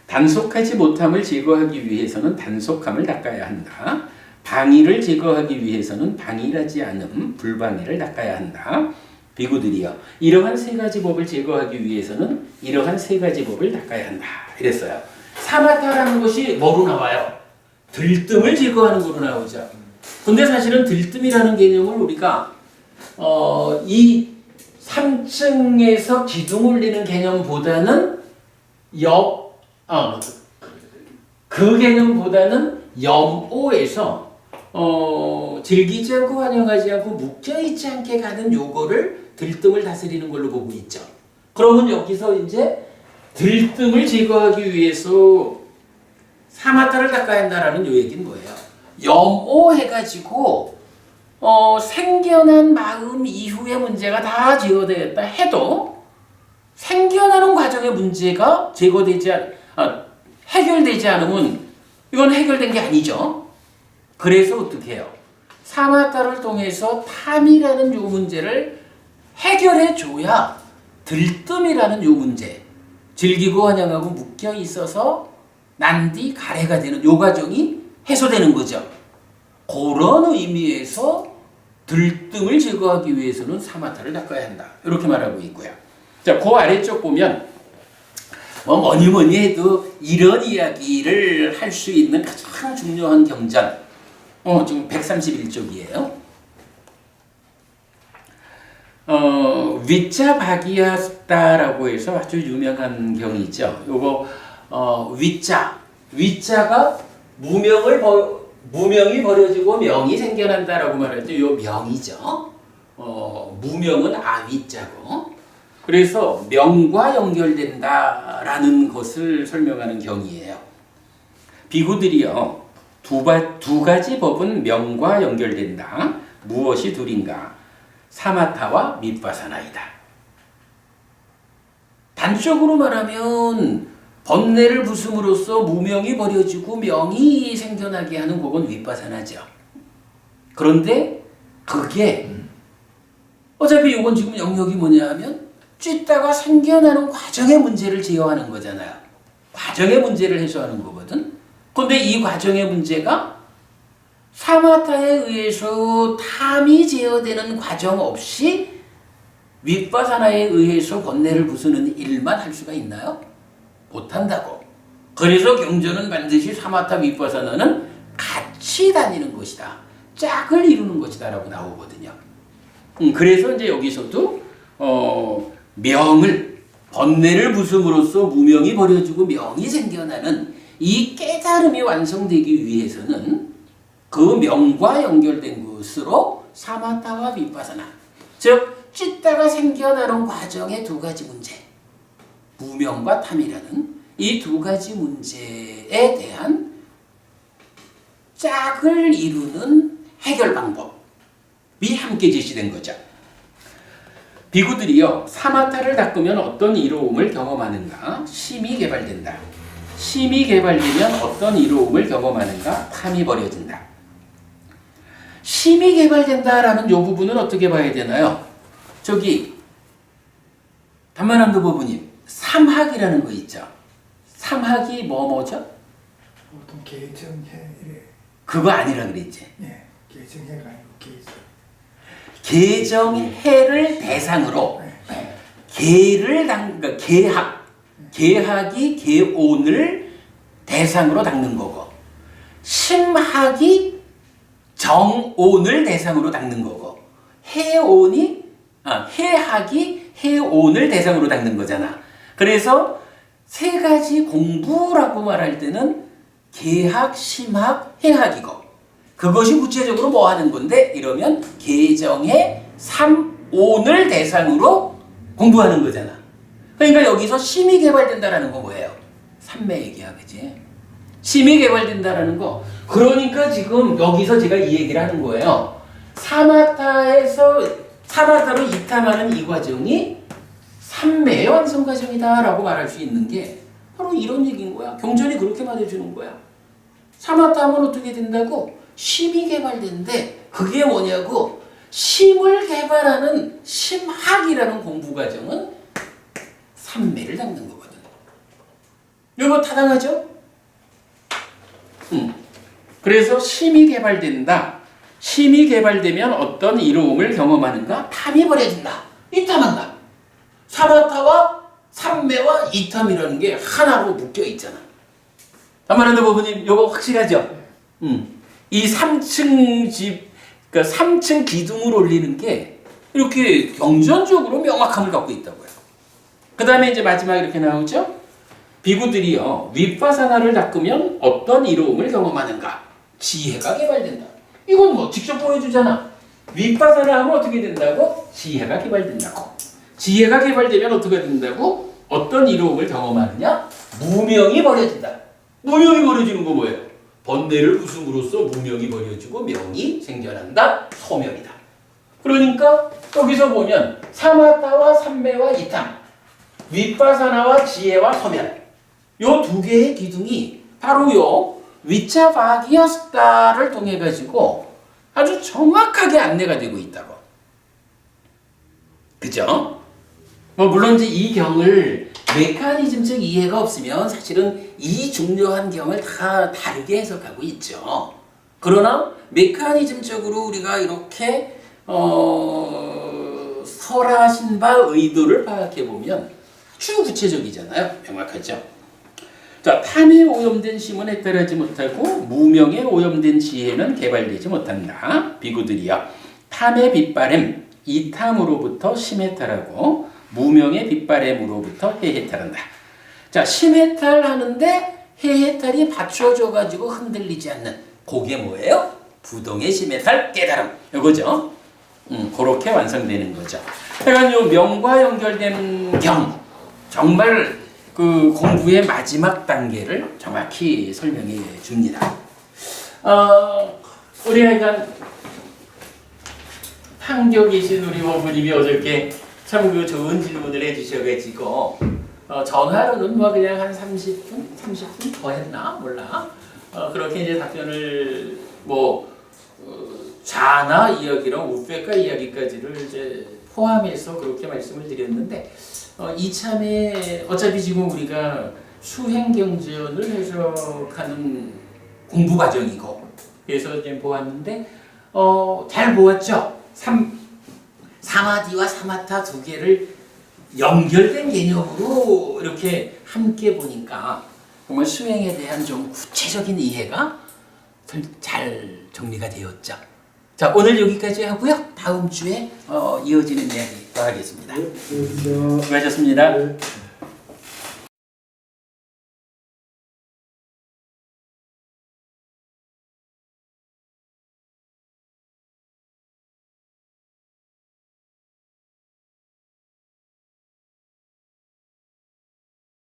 [SPEAKER 1] 단속하지 못함을 제거하기 위해서는 단속함을 닦아야 한다. 방위를 제거하기 위해서는 방위하지 않음, 불방위를 닦아야 한다. 비구들이여 이러한 세 가지 법을 제거하기 위해서는 이러한 세 가지 법을 닦아야 한다. 이랬어요. 사마타라는 것이 뭐로 나와요? 들뜸을 제거하는 거로 나오죠. 근데 사실은 들뜸이라는 개념을 우리가 이 3층에서 기둥 올리는 개념보다는 그 개념보다는 염오에서 즐기지 않고 환영하지 않고 묶여있지 않게 가는 요거를 들뜸을 다스리는 걸로 보고 있죠. 그러면 여기서 이제 들뜸을 제거하기 위해서 사마타를 닦아야 한다라는 요 얘기는 뭐예요? 염오해가지고 생겨난 마음 이후의 문제가 다 제거되었다 해도 생겨나는 과정의 문제가 해결되지 않으면 이건 해결된 게 아니죠. 그래서 어떻게 해요? 사마타를 통해서 탐이라는 요 문제를 해결해 줘야 들뜸이라는 요 문제, 즐기고 환영하고 묶여 있어서 난디 가래가 되는 요 과정이 해소되는 거죠. 그런 의미에서 들뜸을 제거하기 위해서는 사마타를 닦아야 한다. 이렇게 말하고 있고요. 자, 그 아래쪽 보면 뭐니 해도 이런 이야기를 할 수 있는 가장 중요한 경전. 지금 131쪽이에요. 위자 바기야스타라고 해서 아주 유명한 경이죠. 요거 위자가 무명이 버려지고 명이 생겨난다라고 말하죠. 요 명이죠. 무명은 아위자고. 그래서 명과 연결된다라는 것을 설명하는 경이에요. 비구들이요. 두 가지 법은 명과 연결된다. 무엇이 둘인가? 사마타와 밑바사나이다. 단적으로 말하면 번뇌를 부숨으로써 무명이 버려지고 명이 생겨나게 하는 그건 윗바사나죠. 그런데 그게 어차피 이건 지금 영역이 뭐냐 하면 찢다가 생겨나는 과정의 문제를 제어하는 거잖아요. 과정의 문제를 해소하는 거거든. 그런데 이 과정의 문제가 사마타에 의해서 탐이 제어되는 과정 없이 윗바사나에 의해서 번뇌를 부수는 일만 할 수가 있나요? 못한다고. 그래서 경전은 반드시 사마타 윗바사나는 같이 다니는 것이다. 짝을 이루는 것이다 라고 나오거든요. 그래서 이제 여기서도 명을 번뇌를 부숨으로써 무명이 버려지고 명이 생겨나는 이 깨달음이 완성되기 위해서는 그 명과 연결된 것으로 사마타와 윗바사나, 즉 찢다가 생겨나는 과정의 두 가지 문제, 무명과 탐이라는 이 두 가지 문제에 대한 짝을 이루는 해결 방법이 함께 제시된 거죠. 비구들이요, 사마타를 닦으면 어떤 이로움을 경험하는가? 심이 개발된다. 심이 개발되면 어떤 이로움을 경험하는가? 탐이 버려진다. 심이 개발된다라는 이 부분은 어떻게 봐야 되나요? 저기 단만함도 부부님, 삼학이라는 거 있죠. 삼학이 뭐죠?
[SPEAKER 3] 보통 개정해 이래.
[SPEAKER 1] 그거 아니라 그랬지.
[SPEAKER 3] 예, 개정해가 아니고 개정.
[SPEAKER 1] 개정해를 대상으로 그러니까 개학이 개온을 대상으로 닦는 거고, 심학이 정온을 대상으로 닦는 거고, 해학이 해온을 대상으로 닦는 거잖아. 그래서 세 가지 공부라고 말할 때는 개학, 심학, 해학이고, 그것이 구체적으로 뭐 하는 건데? 이러면 개정의 3온을 대상으로 공부하는 거잖아. 그러니까 여기서 심이 개발된다라는 거 뭐예요? 삼매 얘기야, 그치? 심이 개발된다라는 거. 그러니까 지금 여기서 제가 이 얘기를 하는 거예요. 사마타로 이탐하는 이 과정이 삼매의 완성 과정이다라고 말할 수 있는 게 바로 이런 얘기인 거야. 경전이 그렇게 말해주는 거야. 사마타하면 어떻게 된다고? 심이 개발되는데 그게 뭐냐고? 심을 개발하는 심학이라는 공부 과정은 삼매를 닦는 거거든. 이거 타당하죠? 그래서 심이 개발된다. 심이 개발되면 어떤 이로움을 경험하는가? 탐이 버려진다. 이탐한다. 사마타와 삼매와 이탐이라는 게 하나로 묶여 있잖아. 다만한데 부모님 이거 확실하죠? 이 3층 집, 그러니까 3층 기둥을 올리는 게 이렇게 경전적으로 명확함을 갖고 있다고요. 그 다음에 이제 마지막에 이렇게 나오죠? 비구들이요, 윗바사나를 닦으면 어떤 이로움을 경험하는가? 지혜가 개발된다. 이건 뭐 직접 보여주잖아. 윗바사나 하면 어떻게 된다고? 지혜가 개발된다고. 지혜가 개발되면 어떻게 된다고? 어떤 이로움을 경험하느냐? 무명이 버려진다. 무명이 버려지는 거 뭐예요? 번뇌를 부숨으로써 무명이 버려지고 명이 생겨난다. 소멸이다. 그러니까 여기서 보면 사마타와 삼매와 이탐, 윗바사나와 지혜와 소멸, 요 두 개의 기둥이 바로 요 위차바기야 숫다를 통해 가지고 아주 정확하게 안내가 되고 있다고. 그죠? 뭐 물론 이제 이 경을 메커니즘적 이해가 없으면 사실은 이 중요한 경을 다 다르게 해석하고 있죠. 그러나 메커니즘적으로 우리가 이렇게 설하신 바 의도를 파악해 보면 아주 구체적이잖아요. 명확하죠. 자, 탐에 오염된 심은 해탈하지 못하고 무명에 오염된 지혜는 개발되지 못한다. 비구들이여, 탐의 빗바램 이탐으로부터 심해탈하고 무명의 빗바램으로부터 해해탈한다. 자, 심해탈하는데 해해탈이 받쳐져 가지고 흔들리지 않는 그게 뭐예요? 부동의 심해탈 깨달음. 이거죠. 그렇게 완성되는 거죠. 그러니까 요 명과 연결된 경, 정말 그 공부의 마지막 단계를 정확히 설명해 줍니다. 우리 애가 판교 계신 우리 어머님이 어저께 참 그 좋은 질문을 해주셔가지고 전화로는 뭐 그냥 한 30분 더 했나 몰라. 그렇게 이제 답변을 뭐 좌나 이야기랑 우페카 이야기까지를 이제 포함해서 그렇게 말씀을 드렸는데 이참에 어차피 지금 우리가 수행경전을 해석하는 공부 과정이고 그래서 이제 보았는데 잘 보았죠? 사마디와 사마타 두 개를 연결된 개념으로 이렇게 함께 보니까 정말 수행에 대한 좀 구체적인 이해가 잘 정리가 되었죠. 자, 오늘 여기까지 하고요. 다음 주에 이어지는 이야기 더 하겠습니다. 수고하셨습니다.